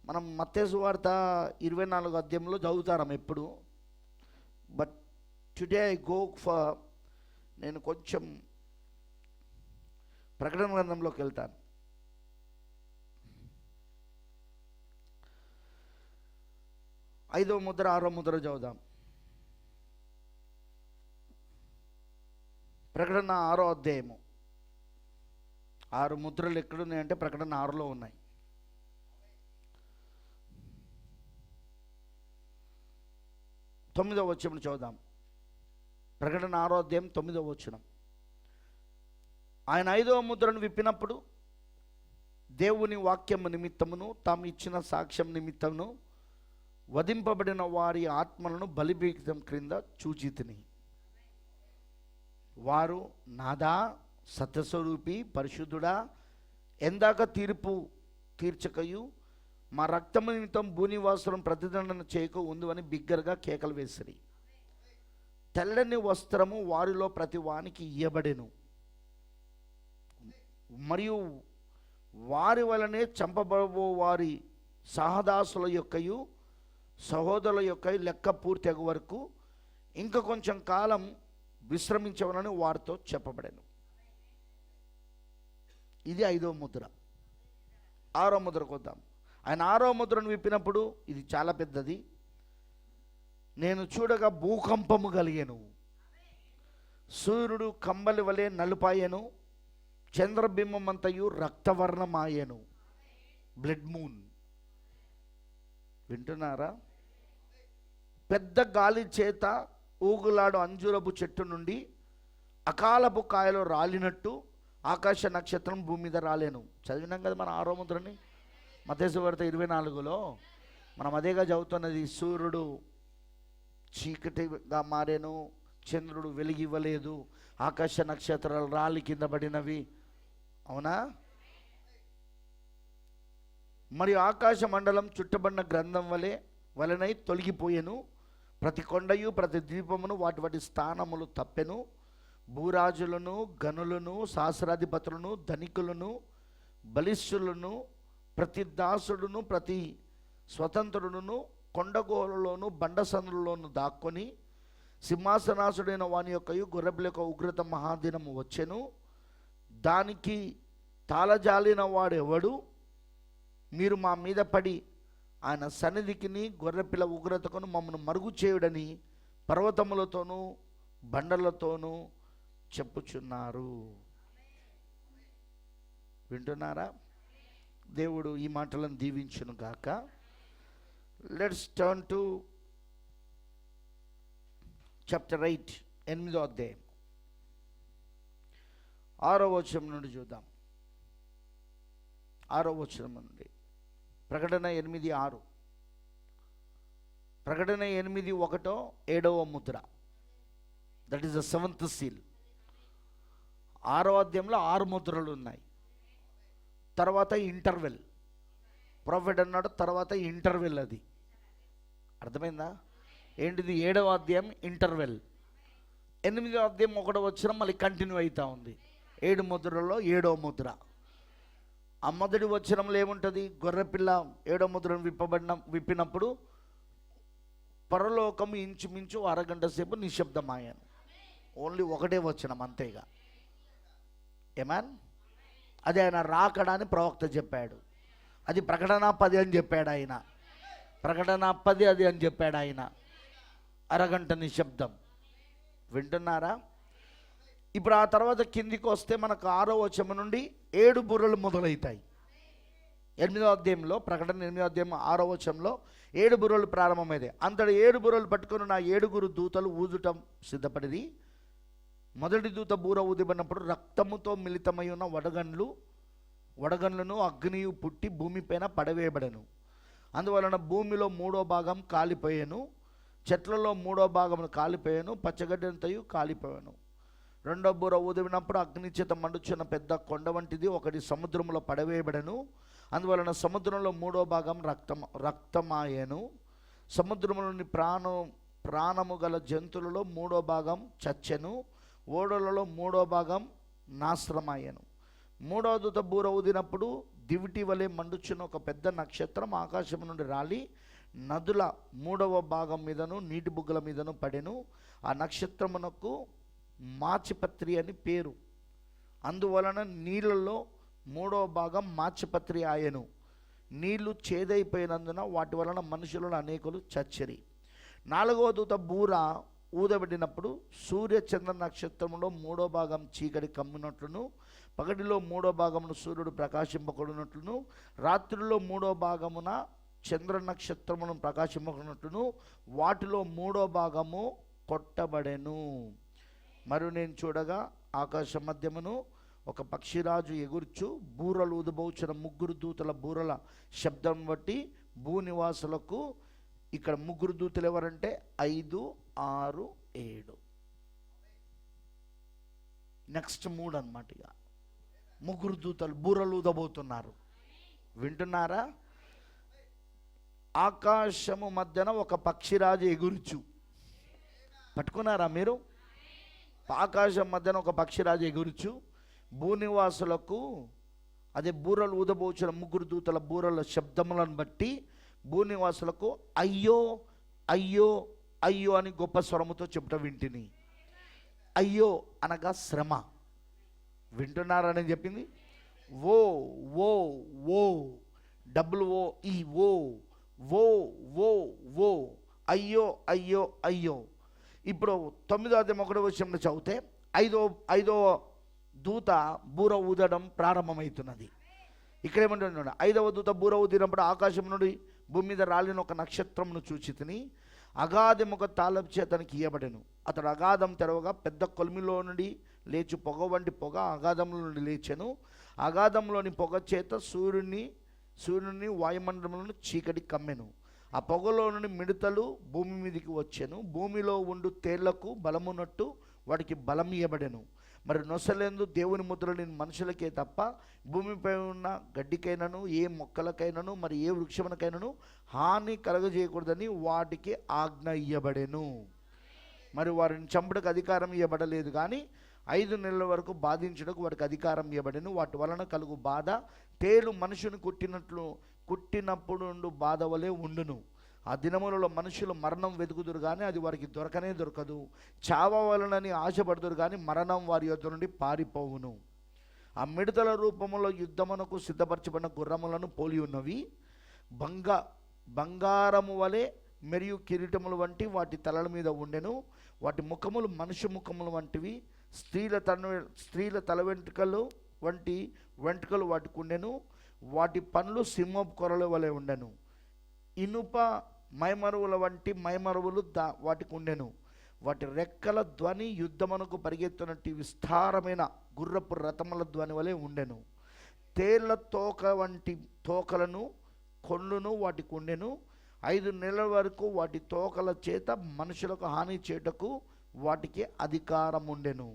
మనం మత్తయి సువార్త 24 అధ్యాయంలో చదువుతాం ఎప్పుడు. But today I go for నేను కొంచెం ప్రకటన గ్రంథంలోకి వెళ్తాను. ఐదవ ముద్ర 6వ ముద్ర చదువుదాం. ప్రకటన 6వ అధ్యాయము. 6 ముద్రలు ఎక్కడున్నాయంటే ప్రకటన 6లో ఉన్నాయి. తొమ్మిదవ వచనం చదువుదాం. ప్రకటన 6వ అధ్యాయం 9వ వచనం. ఆయన 5వ ముద్రను విప్పినప్పుడు దేవుని వాక్యము నిమిత్తమును తాము ఇచ్చిన సాక్ష్యం నిమిత్తమును వధింపబడిన వారి ఆత్మలను బలిపీఠం క్రింద చూచితిని. వారు నాదా సత్యస్వరూపి పరిశుద్ధుడా, ఎందాక తీర్పు తీర్చకయు మా రక్తము నిమిత్తం భూనివాసులను ప్రతిదండన చేయక ఉందని బిగ్గరగా కేకలు వేసిరి. తెల్లని వస్త్రము వారిలో ప్రతి వానికి ఇయ్యబడెను, మరియు వారి వలనే చంపబో వారి సహదాసుల యొక్కయు సహోదరుల యొక్క లెక్క పూర్తి అగు వరకు ఇంకా కొంచెం కాలం విశ్రమించవలని వారితో చెప్పబడెను. ఇది 5వ ముద్ర. 6వ ముద్రకు వద్దాం. ఆయన 6వ ముద్రను విప్పినప్పుడు ఇది చాలా పెద్దది. నేను చూడగా భూకంపము కలిగెను, సూర్యుడు కంబలి వలె నలుపాయెను, చంద్రబింబమంతయు రక్తవర్ణమాయెను. Blood moon. వింటున్నారా? పెద్ద గాలి చేత ఊగులాడు అంజూరపు చెట్టు నుండి అకాలపు కాయలు రాలినట్టు ఆకాశ నక్షత్రం భూమి మీద రాలేను. చదివినాం కదా మన 6వ ముద్రని మత్తయి సువార్త 24లో. మనం అదేగా చదువుతున్నది. సూర్యుడు చీకటిగా మారేను, చంద్రుడు వెలిగివ్వలేదు, ఆకాశ నక్షత్రాలు రాలి కింద పడినవి. అవునా? మరియు ఆకాశ మండలం చుట్టబడిన గ్రంథం వలెనై తొలగిపోయెను. ప్రతి కొండయు ప్రతి ద్వీపమును వాటి వాటి స్థానములు తప్పెను. భూరాజులను, గనులను, సహస్రాధిపతులను, ధనికులను, బలిష్ఠులను, ప్రతి దాసుడును, ప్రతి స్వతంత్రుడును కొండగోలలోను బండసందులలోను దాక్కొని సింహాసనాసుడైన వాని యొక్కయు గొర్రెపిల్ల యొక్క ఉగ్రత మహాదినము వచ్చెను. దానికి తాళజాలిన వాడెవడు? మీరు మా మీద పడి ఆయన సన్నిధికిని గొర్రెపిల్ల ఉగ్రతకును మమ్మను మరుగు చేయుడని పర్వతములతోనూ బండలతోనూ చెప్పుచున్నారు. వింటున్నారా? దేవుడు ఈ మాటలను దీవించును గాక. లెట్స్ టర్న్ టు చాప్టర్ 8, 8వ అధ్యాయం 6వ వచనం నుండి చూద్దాం. 6వ వచనం నుండి ప్రకటన 8:6. ప్రకటన 8:1 7వ Mudra. That is the 7th seal. 6వ అధ్యాయంలో 6 ముద్రలు ఉన్నాయి. తర్వాత ఇంటర్వెల్. ప్రాఫెట్ అన్నాడు, తర్వాత ఇంటర్వెల్. అది అర్థమైందా? ఏంటిది? 7వ అధ్యాయం ఇంటర్వెల్. 8వ అధ్యాయం 1వ వచనం మళ్ళీ కంటిన్యూ అవుతూ ఉంది. 7 ముద్రలో 7వ ముద్ర. ఆ మొదటి వచనంలో ఏముంటుంది? గొర్రెపిల్ల 7వ ముద్రను విప్పినప్పుడు పరలోకం ఇంచుమించు అరగంట సేపు నిశ్శబ్దమాయాను. ఓన్లీ ఒకటే వచనం, అంతేగా. ఏమాన్? అది ఆయన రాకడా అని ప్రవక్త చెప్పాడు. అది ప్రకటన 10 అని చెప్పాడు ఆయన. ప్రకటన 10 అది అని చెప్పాడు ఆయన. అరగంట నిశ్శబ్దం. వింటున్నారా? ఇప్పుడు ఆ తర్వాత కిందికి వస్తే మనకు 6వ వచనం నుండి 7 బుర్రలు మొదలవుతాయి. 8వ అధ్యాయంలో, ప్రకటన 8వ అధ్యాయం 6వ వచనంలో 7 బుర్రలు ప్రారంభమైంది. అంతటి 7 బుర్రలు పట్టుకుని నా 7గురు దూతలు ఊదుటం సిద్ధపడింది. మొదటి దూత బూర ఊదిబడినప్పుడు రక్తముతో మిళితమై ఉన్న వడగండ్లను అగ్నియు పుట్టి భూమిపైన పడవేయబడెను. అందువలన భూమిలో 3వ భాగం కాలిపోయాను, చెట్లలో 3వ భాగం కాలిపోయాను, పచ్చగడ్డంతయు కాలిపోయాను. 2వ బూర ఊదినప్పుడు అగ్ని చేత మండుచున్న పెద్ద కొండ వంటిది ఒకటి సముద్రంలో పడవేయబడెను. అందువలన సముద్రంలో 3వ భాగం రక్తమాయెను. సముద్రంలోని ప్రాణము గల జంతువులలో 3వ భాగం చచ్చెను. ఓడలలో 3వ భాగం నాశనమాయెను. మూడవ దూత బూర ఊదినప్పుడు దివిటి వలె మండుచున్న ఒక పెద్ద నక్షత్రం ఆకాశం నుండి రాలి నదుల 3వ భాగం మీదను నీటి బుగ్గల మీదను పడెను. ఆ నక్షత్రమునకు మాచిపత్రి అని పేరు. అందువలన నీళ్ళలో 3వ భాగం మాచిపత్రి ఆయను. నీళ్లు చేదైపోయినందున వాటి వలన మనుషులను అనేకులు చచ్చిరి. 4వ దూత బూర ఊదబడినప్పుడు సూర్య చంద్ర నక్షత్రములో 3వ భాగం చీకటి కమ్మినట్లును, పగటిలో 3వ భాగమును సూర్యుడు ప్రకాశింపకూడినట్లును, రాత్రిలో 3వ భాగమున చంద్ర నక్షత్రమును ప్రకాశింపకున్నట్లును వాటిలో 3వ భాగము కొట్టబడెను. మరియు నేను చూడగా ఆకాశ మధ్యమును ఒక పక్షిరాజు ఎగుర్చు బూరలు ఊదబోచున్న 3 దూతల బూరల శబ్దం బట్టి భూనివాసులకు, ఇక్కడ 3 దూతలు ఎవరంటే 5, 6, 7, నెక్స్ట్ 3 అన్నమాట. ఇక 3 దూతలు బూరలు ఊదబోతున్నారు. వింటున్నారా? ఆకాశము మధ్యన ఒక పక్షిరాజు ఎగురుచు, పట్టుకున్నారా మీరు? ఆకాశం మధ్యన ఒక పక్షిరాజు ఎగురుచు భూనివాసులకు, అదే బూరలు ఊదబోచిన 3 దూతల బూరల శబ్దములను బట్టి భూనివాసులకు అయ్యో అయ్యో అయ్యో అని గొప్ప స్వరముతో చెప్పుట వింటిని. అయ్యో అనగా శ్రమ. వింటున్నారని చెప్పింది. ఓ ఓ ఓ WOE ఓ ఓ ఓ ఓ అయ్యో అయ్యో అయ్యో. ఇప్పుడు 9వ అధ్యాయం 1వ వచనంలో చదివితే ఐదో దూత బూర ఊదడం ప్రారంభమవుతున్నది. ఇక్కడ ఏమంటున్నాడు? 5వ దూత బూర ఊదినప్పుడు ఆకాశం నుండి భూమి మీద రాలిన ఒక నక్షత్రమును చూచి తిని అగాధం ఒక తాళపు చేతనికి ఇయ్యబడెను. అతడు అగాధం తెరవగా పెద్ద కొలిమిలో నుండి లేచి పొగ వంటి పొగ అగాధంలో నుండి లేచెను. అగాధంలోని పొగ చేత సూర్యుని వాయుమండలంలో చీకటి కమ్మెను. ఆ పొగలో నుండి మిడతలు భూమి మీదకి వచ్చెను. భూమిలో ఉండు తేళ్లకు బలమున్నట్టు వాటికి బలం ఇవ్వబడెను. మరి నొసలేందు దేవుని ముద్రలు మనుషులకే తప్ప భూమిపై ఉన్న గడ్డికైనను ఏ మొక్కలకైనను మరి ఏ వృక్షమునకైనను హాని కలగజేయకూడదని వాటికి ఆజ్ఞ ఇయ్యబడెను. మరి వారిని చంపుటకు అధికారం ఇవ్వబడలేదు, కానీ 5 నెలల వరకు బాధించుటకు వాటికి అధికారం ఇవ్వబడెను. వాటి వలన కలుగు బాధ తేలు మనుషుని కుట్టినప్పుడు బాధ వలె ఉండును. ఆ దినములలో మనుషులు మరణం వెతుకుదురు కానీ అది వారికి దొరకనే దొరకదు. చావవలనని ఆశపడుదురు కానీ మరణం వారి యొద్ద నుండి పారిపోవును. ఆ మిడతల రూపములో యుద్ధమునకు సిద్ధపరచబడిన గుర్రములను పోలి ఉన్నవి. బంగారము వలె మరియు కిరీటములు వంటి వాటి తలల మీద ఉండెను. వాటి ముఖములు మనుష్య ముఖములు వంటివి. స్త్రీల తల వెంట్రుకలు వంటి వెంట్రుకలు వాటికి ఉండెను. వాటి పనులు సింహపు కొరల వలె ఉండెను. ఇనుప మైమరువుల వంటి మైమరువులు వాటికి ఉండెను. వాటి రెక్కల ధ్వని యుద్ధమునకు పరిగెత్తునట్టు విస్తారమైన గుర్రపు రథముల ధ్వని వలె ఉండెను. తేళ్ల తోక వంటి తోకలను కొండును వాటికి ఉండెను. 5 నెలల వరకు వాటి తోకల చేత మనుషులకు హాని చేయుటకు వాటికి అధికారం ఉండెను.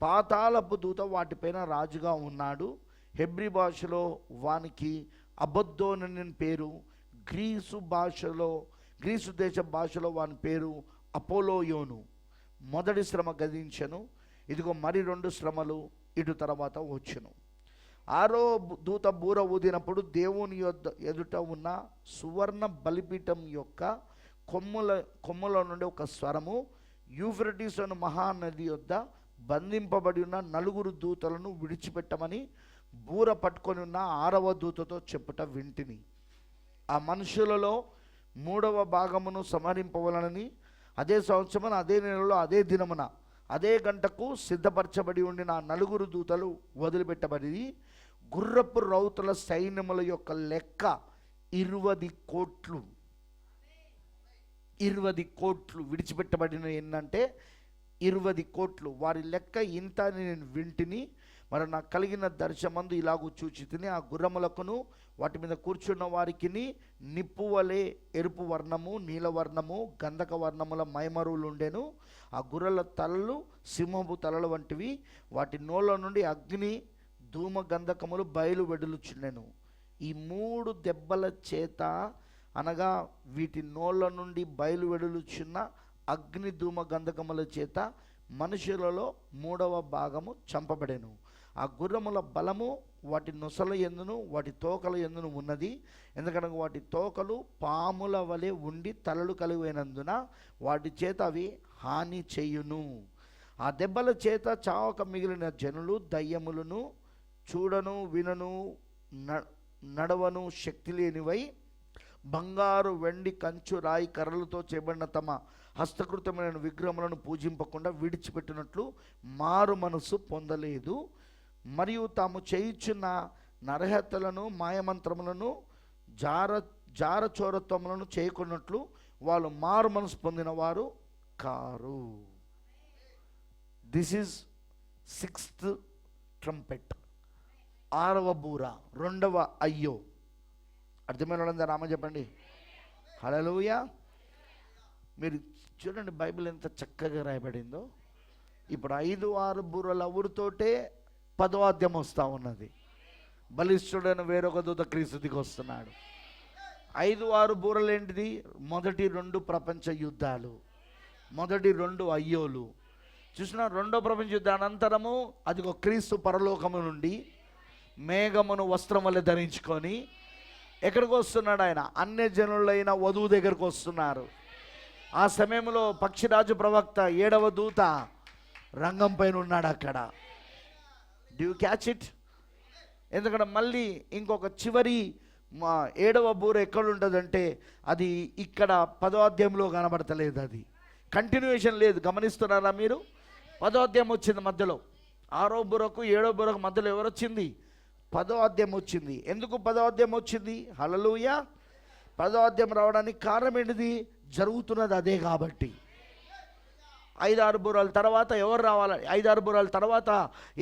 పాతాళపు దూత వాటిపైన రాజుగా ఉన్నాడు. హెబ్రీ భాషలో వానికి అబద్దోనని పేరు. గ్రీసు దేశ భాషలో వాని పేరు అపోలోయోను. మొదటి శ్రమ గదించెను. ఇదిగో మరి 2 శ్రమలు ఇటు తర్వాత వచ్చును. 6వ దూత బూర ఊదినప్పుడు దేవుని ఎదుట ఉన్న సువర్ణ బలిపీఠం యొక్క కొమ్ముల నుండి ఒక స్వరము యూఫ్రటీస్ అను మహానది యొద్ద బంధింపబడి ఉన్న 4 దూతలను విడిచిపెట్టమని బూర పట్టుకొని ఉన్న 6వ దూతతో చెప్పుట వింటిని. ఆ మనుషులలో 3వ భాగమును సంహరింపవలనని అదే సంవత్సరమున అదే నెలలో అదే దినమున అదే గంటకు సిద్ధపరచబడి ఉండిన 4 దూతలు వదిలిపెట్టబడి గుర్రపు రౌతుల సైన్యముల యొక్క లెక్క 20 కోట్లు. 20 కోట్లు విడిచిపెట్టబడిన ఏంటంటే 20 కోట్లు. వారి లెక్క ఇంత అని నేను వింటిని. మరి నాకు కలిగిన దర్శనమందు ఇలాగూ చూచి తిని ఆ గుర్రములకును వాటి మీద కూర్చున్న వారికి నిప్పు వలె ఎరుపు వర్ణము, నీలవర్ణము, గంధక వర్ణముల మైమరువులు ఉండెను. ఆ గుర్రల తలలు సింహపు తలలు వంటివి. వాటి నోళ్ళ నుండి అగ్ని ధూమ గంధకములు బయలు వెడులుచుండెను. ఈ 3 దెబ్బల చేత అనగా వీటి నోళ్ళ నుండి బయలు వెడులుచున్న అగ్ని ధూమ గంధకముల చేత మనుషులలో 3వ భాగము చంపబడెను. ఆ గుర్రముల బలము వాటి నొసల ఎందును వాటి తోకల ఎందును ఉన్నది. ఎందుకంటే వాటి తోకలు పాముల వలె ఉండి తలలు కలిగినందున వాటి చేత అవి హాని చేయును. ఆ దెబ్బల చేత చావక మిగిలిన జనులు దయ్యములను చూడను వినను నడవను శక్తి లేనివై బంగారు వెండి కంచు రాయి కర్రలతో చేయబడిన తమ హస్తకృతమైన విగ్రహములను పూజింపకుండా విడిచిపెట్టినట్లు మారు మనసు పొందలేదు. మరియు తాము చేయుచున్న నరహత్యలను మాయమంత్రములను జారచోరత్వములను చేయకున్నట్లు వాళ్ళు మారు మనసు పొందిన వారు car. This is 6th trumpet, 6వ బూర, 2వ అయ్యో. అర్థమైన వాళ్ళందరూ రామ చెప్పండి. హల్లెలూయా. మీరు చూడండి బైబిల్ ఎంత చక్కగా రాయబడిందో. ఇప్పుడు 5, 6 బూరల ఊరితోటే 10వ అధ్యాయం వస్తూ ఉన్నది. బలిష్ఠుడైన వేరొక దూత క్రీస్తు దిగి వస్తున్నాడు. 5, 6 బూరలు ఏంటిది? మొదటి 2 ప్రపంచ యుద్ధాలు, మొదటి 2 అయ్యోలు. చూసిన 2వ ప్రపంచ యుద్ధ అనంతరము అదిగో క్రీస్తు పరలోకము నుండి మేఘమును వస్త్రం వల్ల ధరించుకొని ఎక్కడికి వస్తున్నాడు? ఆయన అన్యజనులైన వధువు దగ్గరకు వస్తున్నారు. ఆ సమయంలో పక్షిరాజు ప్రవక్త 7వ దూత రంగం పైన ఉన్నాడు అక్కడ. Do you catch it? ఎందుకంటే మళ్ళీ ఇంకొక చివరి 7వ బూర ఎక్కడుంటుందంటే అది ఇక్కడ 10వ అధ్యాయంలో కనబడతలేదు. అది కంటిన్యూయేషన్ లేదు. గమనిస్తున్నారా మీరు? 10వ అధ్యాయం వచ్చింది మధ్యలో. 6వ బూరకు 7వ బూరకు మధ్యలో ఎవరు వచ్చింది? 10వ అధ్యాయం వచ్చింది. ఎందుకు 10వ అధ్యాయం వచ్చింది? హల్లెలూయా. 10వ అధ్యాయం రావడానికి కారణం ఏంటిది? జరుగుతున్నది అదే కాబట్టి. 5, 6 బూరాల తర్వాత ఎవరు రావాలి? 5, 6 బూరాల తర్వాత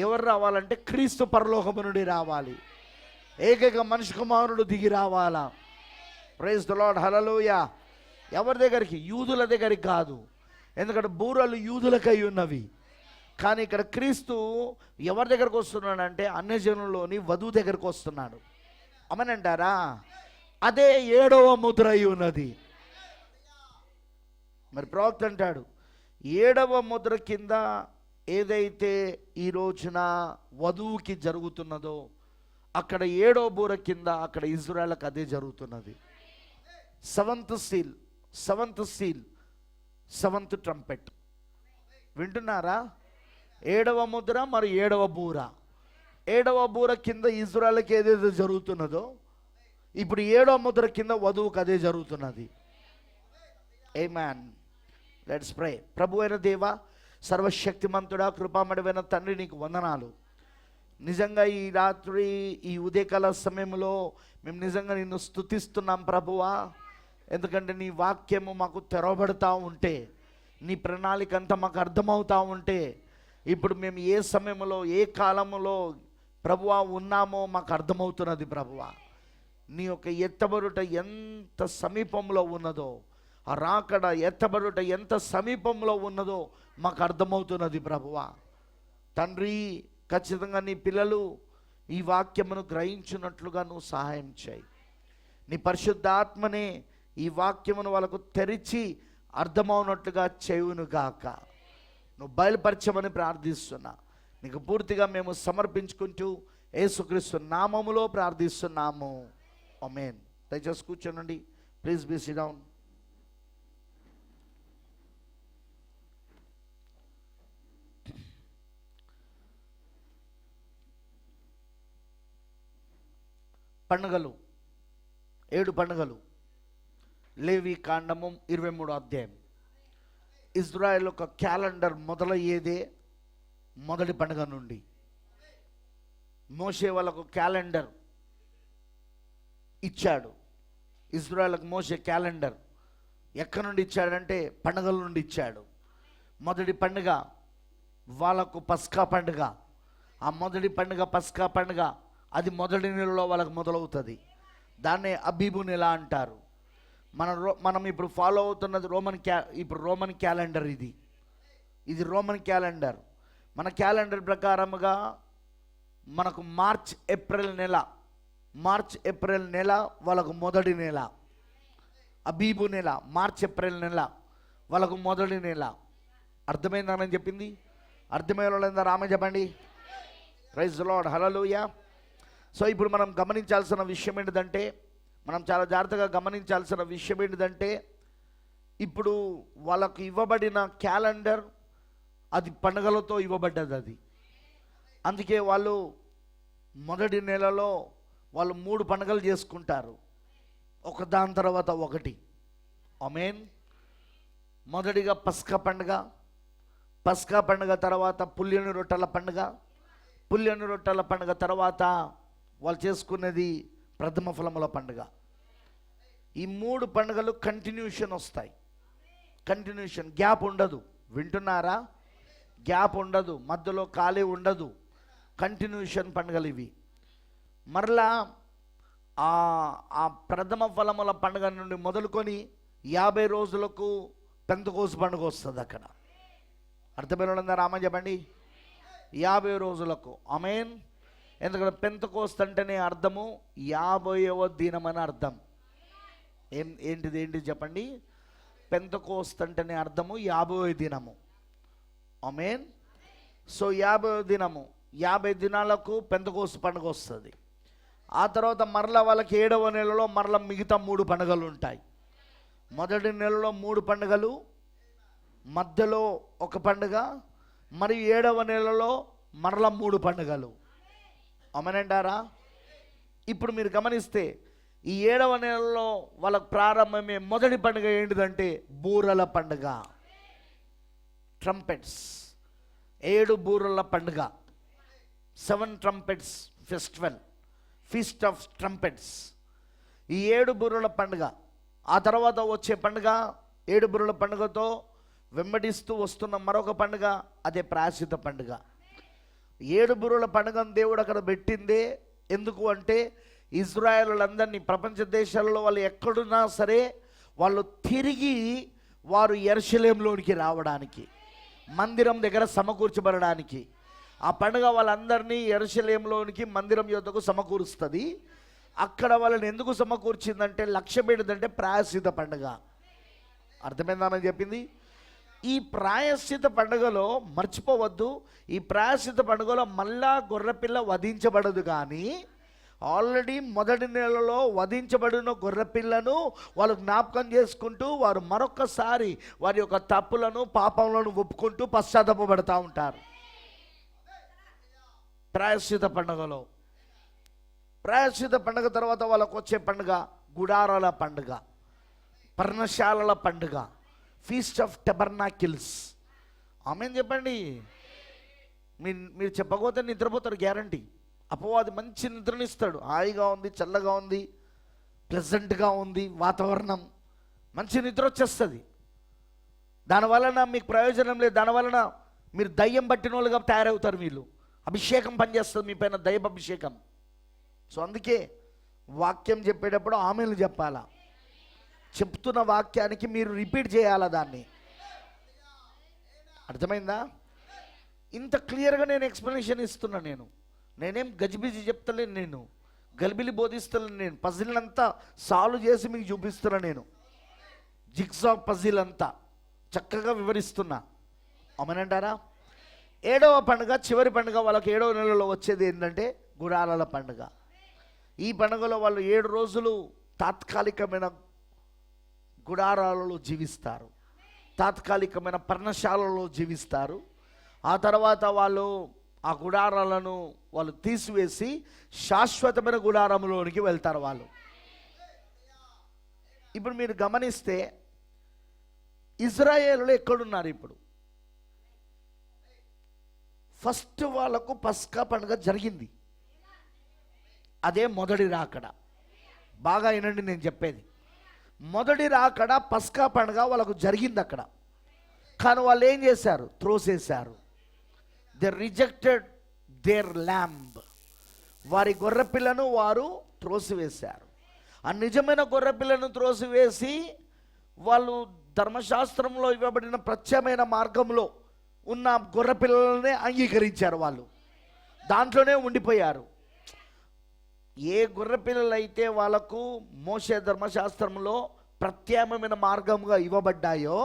ఎవరు రావాలంటే క్రీస్తు పరలోకము నుండి రావాలి. ఏకైక మనిషి కుమారుడు దిగి రావాలా. Praise the lord. హల్లెలూయా. ఎవరి దగ్గరికి? యూదుల దగ్గరికి కాదు. ఎందుకంటే బూరలు యూదులకై ఉన్నవి. కానీ ఇక్కడ క్రీస్తు ఎవరి దగ్గరకు వస్తున్నాడంటే అన్యజనుల్లోని వధువు దగ్గరకు వస్తున్నాడు. అమనంటారా? అదే 7వ ముద్ర అయి ఉన్నది. మరి ప్రవక్త అంటాడు 7వ ముద్ర కింద ఏదైతే ఈ రోజున వధువుకి జరుగుతున్నదో అక్కడ 7వ బూర కింద అక్కడ ఇజ్రాయెల్కి అదే జరుగుతున్నది. 7th seal, 7th trumpet. వింటున్నారా? 7వ ముద్ర మరి 7వ బూర. 7వ బూర కింద ఇజ్రాయెల్కి ఏదైతే జరుగుతున్నదో ఇప్పుడు 7వ ముద్ర కింద వధువుకి అదే జరుగుతున్నది. ఆమేన్. Let's pray. ప్రభు అయిన దేవ, సర్వశక్తిమంతుడా, కృపామయుడైన తండ్రి, నీకు వందనాలు. నిజంగా ఈ రాత్రి ఈ ఉదయకాల సమయంలో మేము నిజంగా నిన్ను స్తుతిస్తున్నాం ప్రభువా. ఎందుకంటే నీ వాక్యము మాకు తెరవబడుతూ ఉంటే, నీ ప్రణాళిక అంతా మాకు అర్థమవుతూ ఉంటే, ఇప్పుడు మేము ఏ సమయంలో ఏ కాలంలో ప్రభువా ఉన్నామో మాకు అర్థమవుతున్నది ప్రభువా. నీ యొక్క ఎత్తబడుట ఎంత సమీపంలో ఉన్నదో, ఆ రాకడ ఎత్తబడుట ఎంత సమీపంలో ఉన్నదో మాకు అర్థమవుతున్నది ప్రభువా. తండ్రి, ఖచ్చితంగా నీ పిల్లలు ఈ వాక్యమును గ్రహించినట్లుగా నువ్వు సహాయం చేయి. నీ పరిశుద్ధాత్మనే ఈ వాక్యమును వాళ్ళకు తెరిచి అర్థమవునట్లుగా చేయునుగాక. నువ్వు బయలుపరచమని ప్రార్థిస్తున్నా. నీకు పూర్తిగా మేము సమర్పించుకుంటూ యేసుక్రీస్తు నామములో ప్రార్థిస్తున్నాము. ఆమేన్. దయచేసి కూర్చోనండి. Please be sit down. పండుగలు, 7 పండుగలు. లేవి కాండము 23వ అధ్యాయం. ఇజ్రాయెల్ యొక్క క్యాలెండర్ మొదలయ్యేదే మొదటి పండుగ నుండి. మోషే వాళ్ళకు క్యాలెండర్ ఇచ్చాడు. ఇజ్రాయెల్కి మోషే క్యాలెండర్ ఎక్కడి నుండి ఇచ్చాడంటే పండుగల నుండి ఇచ్చాడు. మొదటి పండుగ వాళ్ళకు పస్కా పండుగ. ఆ మొదటి పండుగ పస్కా పండుగ అది మొదటి నెలలో వాళ్ళకు మొదలవుతుంది. దాన్నే అబీబు నెల అంటారు. మనం ఇప్పుడు ఫాలో అవుతున్నది రోమన్ క్యాలెండర్. ఇది రోమన్ క్యాలెండర్. మన క్యాలెండర్ ప్రకారముగా మనకు మార్చ్ ఏప్రిల్ నెల వాళ్ళకు మొదటి నెల. అబీబు నెల, మార్చ్ ఏప్రిల్ నెల వాళ్ళకు మొదటి నెల. అర్థమైందని చెప్పింది? అర్థమైన వాళ్ళందరూ ఆమె చెప్పండి. Praise the lord, hallelujah. So ఇప్పుడు మనం గమనించాల్సిన విషయం ఏంటిదంటే, మనం చాలా జాగ్రత్తగా గమనించాల్సిన విషయం ఏంటిదంటే, ఇప్పుడు వాళ్ళకు ఇవ్వబడిన క్యాలెండర్ అది పండుగలతో ఇవ్వబడ్డది. అది అందుకే వాళ్ళు మొదటి నెలలో వాళ్ళు 3 పండుగలు చేసుకుంటారు, ఒక దాని తర్వాత ఒకటి. ఆమేన్. మొదటిగా పస్కా పండుగ, పస్కా పండుగ తర్వాత పులియని రొట్టెల పండుగ, పులియని రొట్టెల పండుగ తర్వాత వాళ్ళు చేసుకునేది ప్రథమ ఫలముల పండుగ. ఈ 3 పండుగలు కంటిన్యూషన్ వస్తాయి. కంటిన్యూషన్, గ్యాప్ ఉండదు. వింటున్నారా? గ్యాప్ ఉండదు, మధ్యలో ఖాళీ ఉండదు. కంటిన్యూషన్ పండుగలు ఇవి. మరలా ఆ ప్రథమ ఫలముల పండుగ నుండి మొదలుకొని 50 రోజులకు పెంతెకోస్తు పండుగ వస్తుంది. అక్కడ అర్థమైనా రామ చెప్పండి. 50 రోజులకు. ఆమేన్. ఎందుకంటే పెంతెకోస్తు అంటేనే అర్థము 50వ దినం అని అర్థం. ఏంటిది చెప్పండి? పెంతెకోస్తు అంటేనే అర్థము 50వ దినము. ఆమేన్. సో 50వ దినము, 50 దినాలకు పెంతెకోస్తు పండుగ వస్తుంది. ఆ తర్వాత మరలా వాళ్ళకి 7వ నెలలో మరలా మిగతా 3 పండుగలు ఉంటాయి. మొదటి నెలలో 3 పండుగలు, మధ్యలో ఒక పండుగ, మరియు 7వ నెలలో మరలా 3 పండుగలు. అమనంటారా? ఇప్పుడు మీరు గమనిస్తే ఈ 7వ నెలలో వాళ్ళకు ప్రారంభమే మొదటి పండుగ ఏంటిదంటే బూరల పండుగ. ట్రంపెట్స్, 7 బూరల పండుగ, 7 trumpets festival, feast of trumpets. ఈ 7 బూరల పండుగ. ఆ తర్వాత వచ్చే పండుగ 7 బూరల పండుగతో వెంబడిస్తూ వస్తున్న మరొక పండుగ, అదే ప్రాయశ్చిత్త పండుగ. 7 బూరల పండుగను దేవుడు అక్కడ పెట్టిందే ఎందుకు అంటే, ఇజ్రాయేలులందరినీ ప్రపంచ దేశాలలో వాళ్ళు ఎక్కడున్నా సరే వాళ్ళు తిరిగి వారు యెరూషలేములోనికి రావడానికి, మందిరం దగ్గర సమకూర్చబడడానికి. ఆ పండుగ వాళ్ళందరినీ యెరూషలేములోనికి మందిరం యొద్దకు సమకూరుస్తుంది. అక్కడ వాళ్ళని ఎందుకు సమకూర్చిందంటే, లక్ష్యం ఏంటంటే ప్రాయశ్చిత్త పండుగ. అర్థమైందామని చెప్పింది. ఈ ప్రాయశ్చిత్త పండుగలో మర్చిపోవద్దు, ఈ ప్రాయశ్చిత్త పండుగలో మళ్ళా గొర్రెపిల్ల వధించబడదు. కానీ ఆల్రెడీ మొదటి నెలలో వధించబడిన గొర్రెపిల్లను వాళ్ళు జ్ఞాపకం చేసుకుంటూ వారు మరొకసారి వారి యొక్క తప్పులను పాపములను ఒప్పుకుంటూ పశ్చాత్తాపపడుతూ ఉంటారు. ప్రాయశ్చిత్త పండుగలో, ప్రాయశ్చిత్త పండుగ తర్వాత వాళ్ళకు వచ్చే పండుగ గుడారాల పండుగ, పర్ణశాలల పండుగ, ఫీస్ట్ ఆఫ్ టెబర్నాకిల్స్. ఆమేన్ చెప్పండి. మీరు చెప్పకపోతే నిద్రపోతారు గ్యారంటీ. అపవాది మంచి నిద్రనిస్తాడు. హాయిగా ఉంది, చల్లగా ఉంది, ప్లెజెంట్గా ఉంది వాతావరణం, మంచి నిద్ర వచ్చేస్తుంది. దానివలన మీకు ప్రయోజనం లేదు. దానివలన మీరు దయ్యం పట్టిన వాళ్ళుగా తయారవుతారు. వీళ్ళు అభిషేకం పనిచేస్తుంది మీ పైన, దైవ అభిషేకం. సో అందుకే వాక్యం చెప్పేటప్పుడు ఆమెను చెప్పాలా, చెప్తున్న వాక్యానికి మీరు రిపీట్ చేయాలా దాన్ని. అర్థమైందా? ఇంత క్లియర్గా నేను ఎక్స్ప్లెనేషన్ ఇస్తున్నా. నేనేం గజిబిజి చెప్తలేను, నేను గలిబిలి బోధిస్తలేను. నేను పజిల్ అంతా సాల్వ్ చేసి మీకు చూపిస్తున్నా. నేను జిగ్జా పజిల్ అంతా చక్కగా వివరిస్తున్నా. అవునంటారా? 7వ పండుగ, చివరి పండుగ వాళ్ళకి 7వ నెలలో వచ్చేది ఏంటంటే గుడారాల పండుగ. ఈ పండుగలో వాళ్ళు 7 రోజులు తాత్కాలికమైన గుడారాలలో జీవిస్తారు, తాత్కాలికమైన పర్ణశాలలో జీవిస్తారు. ఆ తర్వాత వాళ్ళు ఆ గుడారాలను వాళ్ళు తీసివేసి శాశ్వతమైన గుడారంలోనికి వెళ్తారు వాళ్ళు. ఇప్పుడు మీరు గమనిస్తే ఇజ్రాయేలులో ఎక్కడున్నారు? ఇప్పుడు ఫస్ట్ వాళ్ళకు పస్కా పండుగ జరిగింది, అదే మొదటి రాకడ. బాగా వినండి నేను చెప్పేది. మొదటి రాకడ పస్కా పండుగ వాళ్ళకు జరిగింది అక్కడ. కానీ వాళ్ళు ఏం చేశారు? త్రోసేశారు. They rejected their lamb. వారి గొర్రెపిల్లను వారు త్రోసివేశారు. ఆ నిజమైన గొర్రెపిల్లను త్రోసివేసి వాళ్ళు ధర్మశాస్త్రంలో ఇవ్వబడిన ప్రత్యేకమైన మార్గంలో ఉన్న గొర్రెపిల్లలనే అంగీకరించారు. వాళ్ళు దాంట్లోనే ఉండిపోయారు. ఏ గొర్రెపిల్లలైతే వాళ్ళకు మోషే ధర్మశాస్త్రంలో ప్రత్యేకమైన మార్గంగా ఇవ్వబడ్డాయో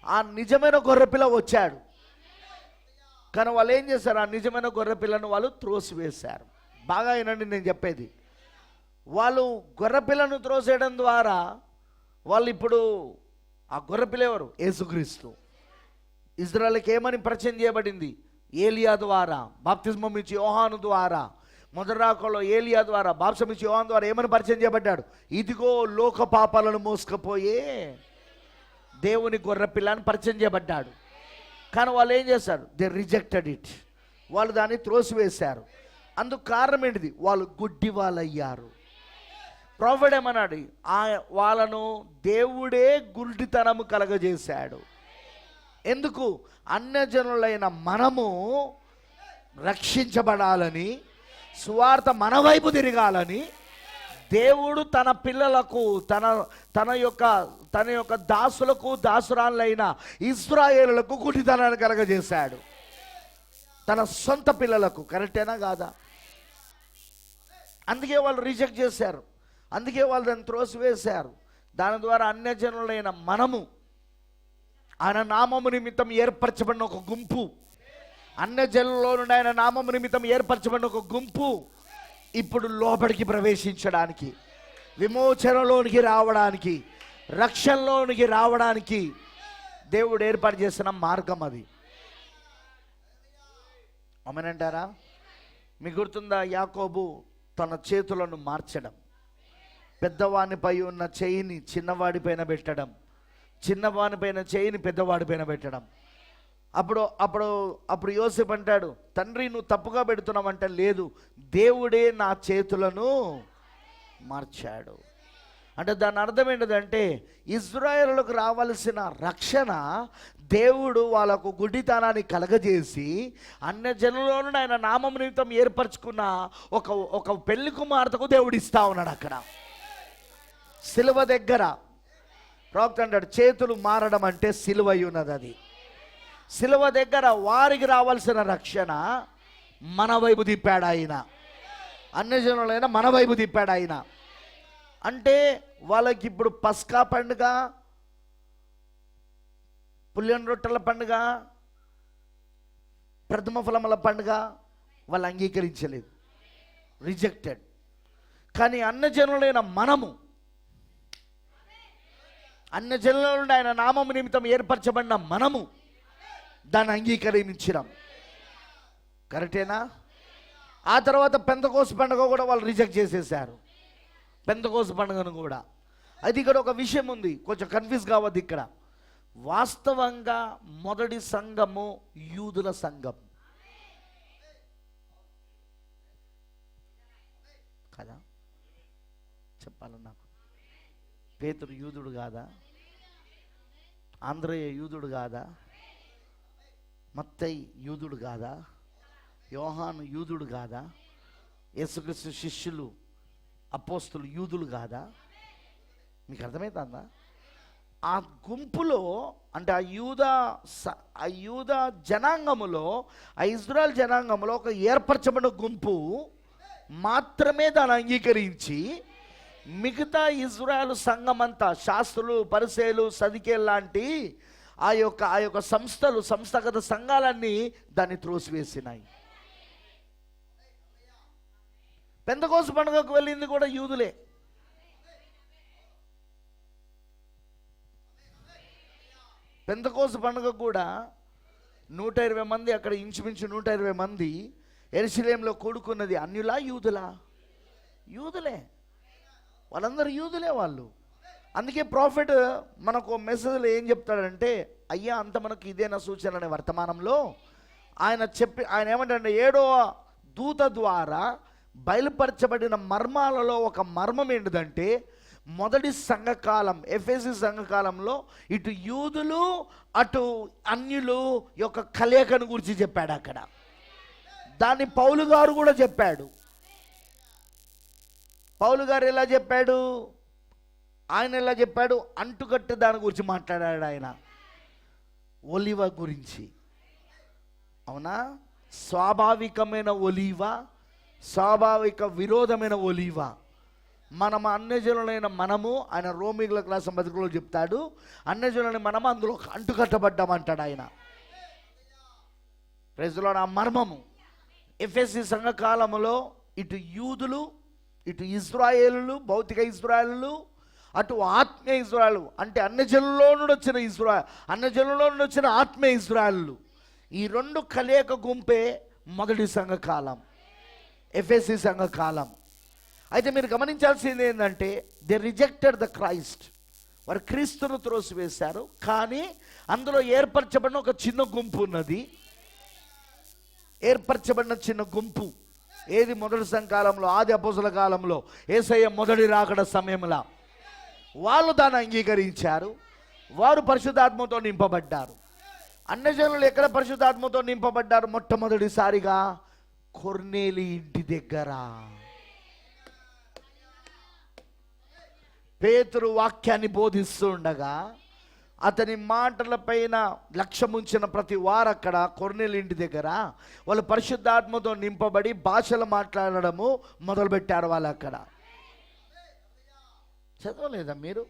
ఆ నిజమైన గొర్రెపిల్ల వచ్చాడు. కానీ వాళ్ళు ఏం చేశారు? ఆ నిజమైన గొర్రె పిల్లను వాళ్ళు త్రోసివేశారు. బాగా వినండి నేను చెప్పేది. వాళ్ళు గొర్రె పిల్లను త్రోసేయడం ద్వారా వాళ్ళు ఇప్పుడు ఆ గొర్రె పిల్ల ఎవరు? యేసుక్రీస్తు. ఇజ్రాయెల్కి ఏమని పరిచయం చేయబడింది? ఏలియా ద్వారా. బాప్తిస్మం ఇచ్చి యోహాను ద్వారా, మొదటి రాకలో ఏలియా ద్వారా, బాప్తిస్మం ఇచ్చి యోహాను ద్వారా ఏమని పరిచయం చేయబడ్డాడు? ఇదిగో లోక పాపాలను మోసుకపోయే దేవుని గొర్రె పిల్ల అని పరిచయం చేయబడ్డాడు. కానీ వాళ్ళు ఏం చేశారు? They rejected it. వాళ్ళు దాన్ని త్రోసివేశారు. అందుకు కారణం ఏంటిది? వాళ్ళు గుడ్డి వాళ్ళయ్యారు. ప్రాఫెట్ ఏమన్నాడు? వాళ్ళను దేవుడే గుడ్డితనము కలగజేశాడు. ఎందుకు? అన్యజనులైన మనము రక్షించబడాలని, సువార్త మన వైపు తిరగాలని దేవుడు తన పిల్లలకు, తన యొక్క దాసులకు, దాసురాలైన ఇశ్రాయేలులకు గుడ్డితనాన్ని కలగజేశాడు. తన సొంత పిల్లలకు. కరెక్టేనా కాదా? అందుకే వాళ్ళు రిజెక్ట్ చేశారు. అందుకే వాళ్ళు దాన్ని త్రోసివేశారు. దాని ద్వారా అన్యజనులైన మనము, ఆయన నామము నిమిత్తం ఏర్పరచబడిన ఒక గుంపు, అన్యజనులలో నుండి ఆయన నామము నిమిత్తం ఏర్పరచబడిన ఒక గుంపు ఇప్పుడు లోపలికి ప్రవేశించడానికి, విమోచనలోనికి రావడానికి, రక్షణలోనికి రావడానికి దేవుడు ఏర్పాటు చేసిన మార్గం అది. అమనంటారా? మీకు గుర్తుందా? యాకోబు తన చేతులను మార్చడం, పెద్దవానిపై ఉన్న చేయిని చిన్నవాడిపైన పెట్టడం, చిన్నవానిపైన చేయిని పెద్దవాడిపైన పెట్టడం. అప్పుడు యోసేపు అంటాడు, తండ్రి నువ్వు తప్పుగా పెడుతున్నావంటే, లేదు దేవుడే నా చేతులను మార్చాడు. అంటే దాని అర్థం ఏంటంటే ఇశ్రాయేలులకు రావాల్సిన రక్షణ దేవుడు వాళ్ళకు గుడ్డితనాన్ని కలగజేసి అన్యజనులలో నుండి ఆయన నామం నిమిత్తం ఏర్పరచుకున్న ఒక పెళ్లి కుమార్తెకు దేవుడు ఇస్తా ఉన్నాడు. అక్కడ సిలువ దగ్గర ప్రవక్త అంటాడు, చేతులు మారడం అంటే సిలువ అయి ఉన్నది. అది సిలువ దగ్గర వారికి రావాల్సిన రక్షణ మన వైపు తిప్పాడు ఆయన. అన్యజనులైన మన వైపు తిప్పాడు ఆయన. అంటే వాళ్ళకి ఇప్పుడు పస్కా పండుగ, పులియన్ రొట్టెల పండుగ, ప్రథమ ఫలముల పండుగ వాళ్ళు అంగీకరించలేదు, రిజెక్టెడ్. కానీ అన్యజనులైన మనము, అన్యజనుల నుండి ఆయన నామము నిమిత్తం ఏర్పరచబడిన మనము దాన్ని అంగీకరించినాం. కరెక్టేనా? ఆ తర్వాత పెంతెకోస్తు పండుగ కూడా వాళ్ళు రిజెక్ట్ చేసేసారు. పెంతెకోస్తు పండుగను కూడా. అది ఇక్కడ ఒక విషయం ఉంది, కొంచెం కన్ఫ్యూజ్ కావద్దు. ఇక్కడ వాస్తవంగా మొదటి సంఘము యూదుల సంఘం కదా? చెప్పాలి నాకు. పేతురు యూదుడు కాదా? ఆంద్రయ్య యూదుడు కాదా? మత్తయి యూదుడు కాదా? యోహాను యూదుడు కాదా? యేసుక్రీస్తు శిష్యులు అపోస్తులు యూదులు కాదా? మీకు అర్థమవుతుందా? ఆ గుంపులో, అంటే ఆ యూదా జనాంగములో, ఆ ఇజ్రాయెల్ జనాంగంలో ఒక ఏర్పరచబడిన గుంపు మాత్రమే దాన్ని అంగీకరించి, మిగతా ఇజ్రాయెల్ సంఘమంతా, శాస్త్రులు, పరిసయ్యులు, సదుకేలు లాంటి ఆ యొక్క సంస్థగత సంఘాలన్నీ దాన్ని త్రోసివేసినాయి. పెంతెకోస్తు పండుగకు వెళ్ళింది కూడా యూదులే. పెంతెకోస్తు పండుగ కూడా 120 మంది, అక్కడ ఇంచుమించు 120 మంది యెరూషలేములో కూడుకున్నది అన్యులా యూదులా? యూదులే. వాళ్ళందరూ యూదులే వాళ్ళు. అందుకే ప్రాఫెట్ మనకు మెసేజ్లో ఏం చెప్తాడంటే, అయ్యా అంత మనకు ఇదేనా సూచన అనే వర్తమానంలో ఆయన ఏమంటాడంటే, 7వ దూత ద్వారా బయలుపరచబడిన మర్మాలలో ఒక మర్మం ఏంటిదంటే, మొదటి సంఘకాలం, ఎఫెసీ సంఘకాలంలో ఇటు యూదులు అటు అన్యులు యొక్క కలయికను గురించి చెప్పాడు అక్కడ. దాన్ని పౌలు గారు కూడా చెప్పాడు. పౌలు గారు ఎలా చెప్పాడు? ఆయన ఎలా చెప్పాడు? అంటుకట్టు దాని గురించి మాట్లాడాడు ఆయన, ఒలివ గురించి. అవునా? స్వాభావికమైన ఒలివ, స్వాభావిక విరోధమైన ఒలివ. మనం అన్యజనులైన మనము, ఆయన రోమిలకు రాసిన పత్రికలో చెప్తాడు, అన్యజనులైన మనము అందులో అంటుకట్టబడ్డామంటాడు ఆయన. ప్రైజ్లో నా మర్మము. ఎఫెసీ సంఘకాలములో ఇటు యూదులు, ఇటు ఇజ్రాయేలులు, భౌతిక ఇజ్రాయేలులు, అటు ఆత్మీయ ఇజ్రాయేలు, అంటే అన్యజనుల్లో నుండి వచ్చిన ఆత్మీయ ఇజ్రాయేలులు, ఈ రెండు కలయిక గుంపే మొదటి సంఘకాలం, ఎఫెసీ సంఘకాలం. అయితే మీరు గమనించాల్సింది ఏంటంటే, దే రిజెక్టెడ్ ద క్రైస్ట్. వారు క్రీస్తును త్రోసివేశారు. కానీ అందులో ఏర్పరచబడిన ఒక చిన్న గుంపు ఉన్నది. ఏర్పరచబడిన చిన్న గుంపు ఏది? మొదటి సంఘకాలంలో, ఆది అపోస్తల కాలంలో, యేసయ్య మొదటి రాకడ సమయంలో వాళ్ళు దాన్ని అంగీకరించారు. వారు పరిశుద్ధాత్మతో నింపబడ్డారు. అన్యజనులు ఎక్కడ పరిశుద్ధాత్మతో నింపబడ్డారు? మొట్టమొదటిసారిగా కొర్నేలి ఇంటి దగ్గర. పేతురు వాక్యాన్ని బోధిస్తూ ఉండగా అతని మాటలపైన లక్ష్యముంచిన ప్రతి వారు అక్కడ కొర్నేలి ఇంటి దగ్గర వాళ్ళు పరిశుద్ధాత్మతో నింపబడి భాషలు మాట్లాడడము మొదలుపెట్టారు. వాళ్ళు అక్కడ చదవలేదా మీరు?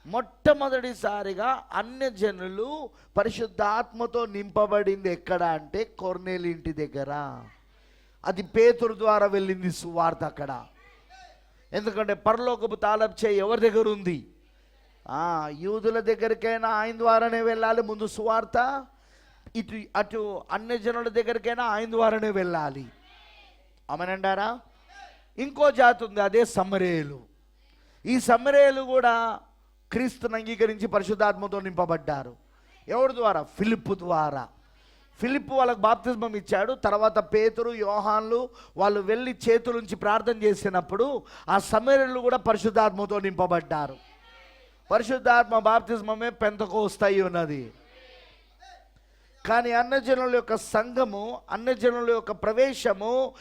మొట్టమొదటిసారిగా అన్యజనులు పరిశుద్ధాత్మతో నింపబడింది ఎక్కడ అంటే కొర్నేలి ఇంటి దగ్గర. అది పేతురు ద్వారా వెళ్ళింది సువార్త అక్కడ. ఎందుకంటే పరలోకపు తాళపు చేయి ఎవరి దగ్గర ఉంది? యూదుల దగ్గరికైనా ఆయన ద్వారానే వెళ్ళాలి ముందు సువార్త, అటు అన్యజనుల దగ్గరికైనా ఆయన ద్వారానే వెళ్ళాలి. అమనంటారా? ఇంకో జాతి ఉంది, అదే సమరయేలు. ఈ సమరయేలు కూడా క్రీస్తుని అంగీకరించి పరిశుద్ధాత్మతో నింపబడ్డారు. ఎవరి ద్వారా? ఫిలిప్పు ద్వారా. ఫిలిప్పు వాళ్ళకు బాప్తిస్మం ఇచ్చాడు. తర్వాత పేతురు, యోహాన్లు వాళ్ళు వెళ్ళి చేతులుంచి ప్రార్థన చేసినప్పుడు ఆ సమరయేలు కూడా పరిశుద్ధాత్మతో నింపబడ్డారు. పరిశుద్ధాత్మ బాప్తిస్మమే పెంతెకోస్తు ఉన్నది. కానీ అన్యజనుల యొక్క సంఘము, అన్యజనుల యొక్క ప్రవేశము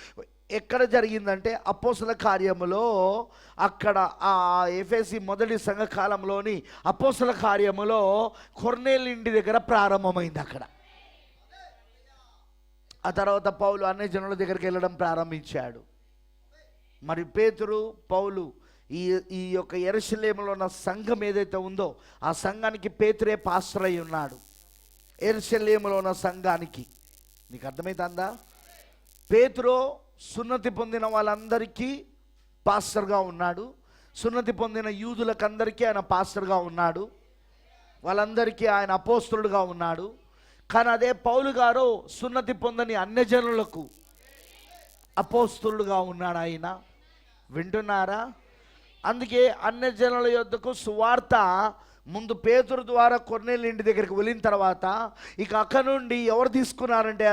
ఎక్కడ జరిగిందంటే అపోస్తల కార్యములో, అక్కడ ఆ ఎఫెసీ మొదటి సంఘకాలంలోని అపోస్తల కార్యములో కొర్నేలి ఇంటి దగ్గర ప్రారంభమైంది అక్కడ. ఆ తర్వాత పౌలు అన్యజనుల దగ్గరికి వెళ్ళడం ప్రారంభించాడు. మరి పేతురు, పౌలు ఈ యొక్క యెరూషలేములో ఉన్న సంఘం ఏదైతే ఉందో ఆ సంఘానికి పేతురే పాస్టర్ అయి ఉన్నాడు. యెరూషలేములో ఉన్న సంఘానికి. నీకు అర్థమవుతుందా? పేతురు సున్నతి పొందిన వాళ్ళందరికీ పాస్టర్గా ఉన్నాడు. సున్నతి పొందిన యూదులకందరికీ ఆయన పాస్టర్గా ఉన్నాడు. వాళ్ళందరికీ ఆయన అపోస్తలుడుగా ఉన్నాడు. కానీ అదే పౌలు గారు సున్నతి పొందని అన్యజనులకు అపోస్తలుడుగా ఉన్నాడు ఆయన. వింటున్నారా? అందుకే అన్యజనుల యొద్దకు సువార్త ముందు పేతురు ద్వారా కొర్నేలి ఇంటి దగ్గరికి వెళ్ళిన తర్వాత ఇక అక్కడ నుండి ఎవరు తీసుకున్నారంటే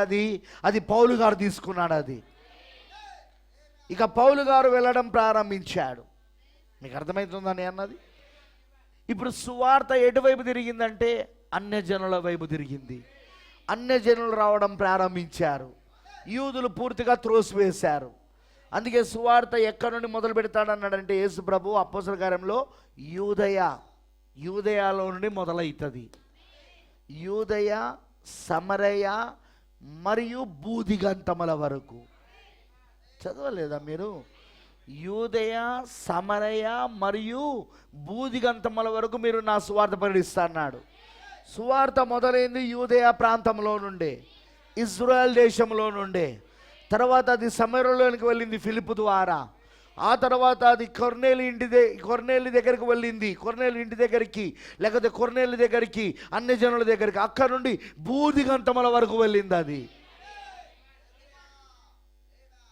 అది పౌలు గారు తీసుకున్నాడు. అది ఇక పౌలు గారు వెళ్ళడం ప్రారంభించాడు. మీకు అర్థమవుతుందని అన్నది. ఇప్పుడు సువార్త ఎటువైపు తిరిగిందంటే అన్యజనుల వైపు తిరిగింది. అన్యజనులు రావడం ప్రారంభించారు. యూదులు పూర్తిగా త్రోసివేశారు. అందుకే సువార్త ఎక్కడి నుండి మొదలు పెడతాడన్నాడంటే యేసు ప్రభు అపోస్తల కార్యంలో యూదయలో నుండి మొదలవుతుంది. యూదయ, సమరయ మరియు బూదిగంతముల వరకు. చదవలేదా మీరు? యూదయ, సమరయ మరియు బూదిగంతముల వరకు మీరు నా సువార్త ప్రకటిస్తా అన్నాడు. సువార్త మొదలైంది యూదయ ప్రాంతంలో నుండే, ఇజ్రాయెల్ దేశంలో నుండే. తర్వాత అది సమరయలోనికి వెళ్ళింది ఫిలిప్పు ద్వారా. ఆ తర్వాత అది కొర్నేలి దగ్గరికి వెళ్ళింది. కొర్నేలి ఇంటి దగ్గరికి, లేకపోతే కొర్నేలి దగ్గరికి, అన్యజనుల దగ్గరికి. అక్కడ నుండి బూదిగంతముల వరకు వెళ్ళింది అది.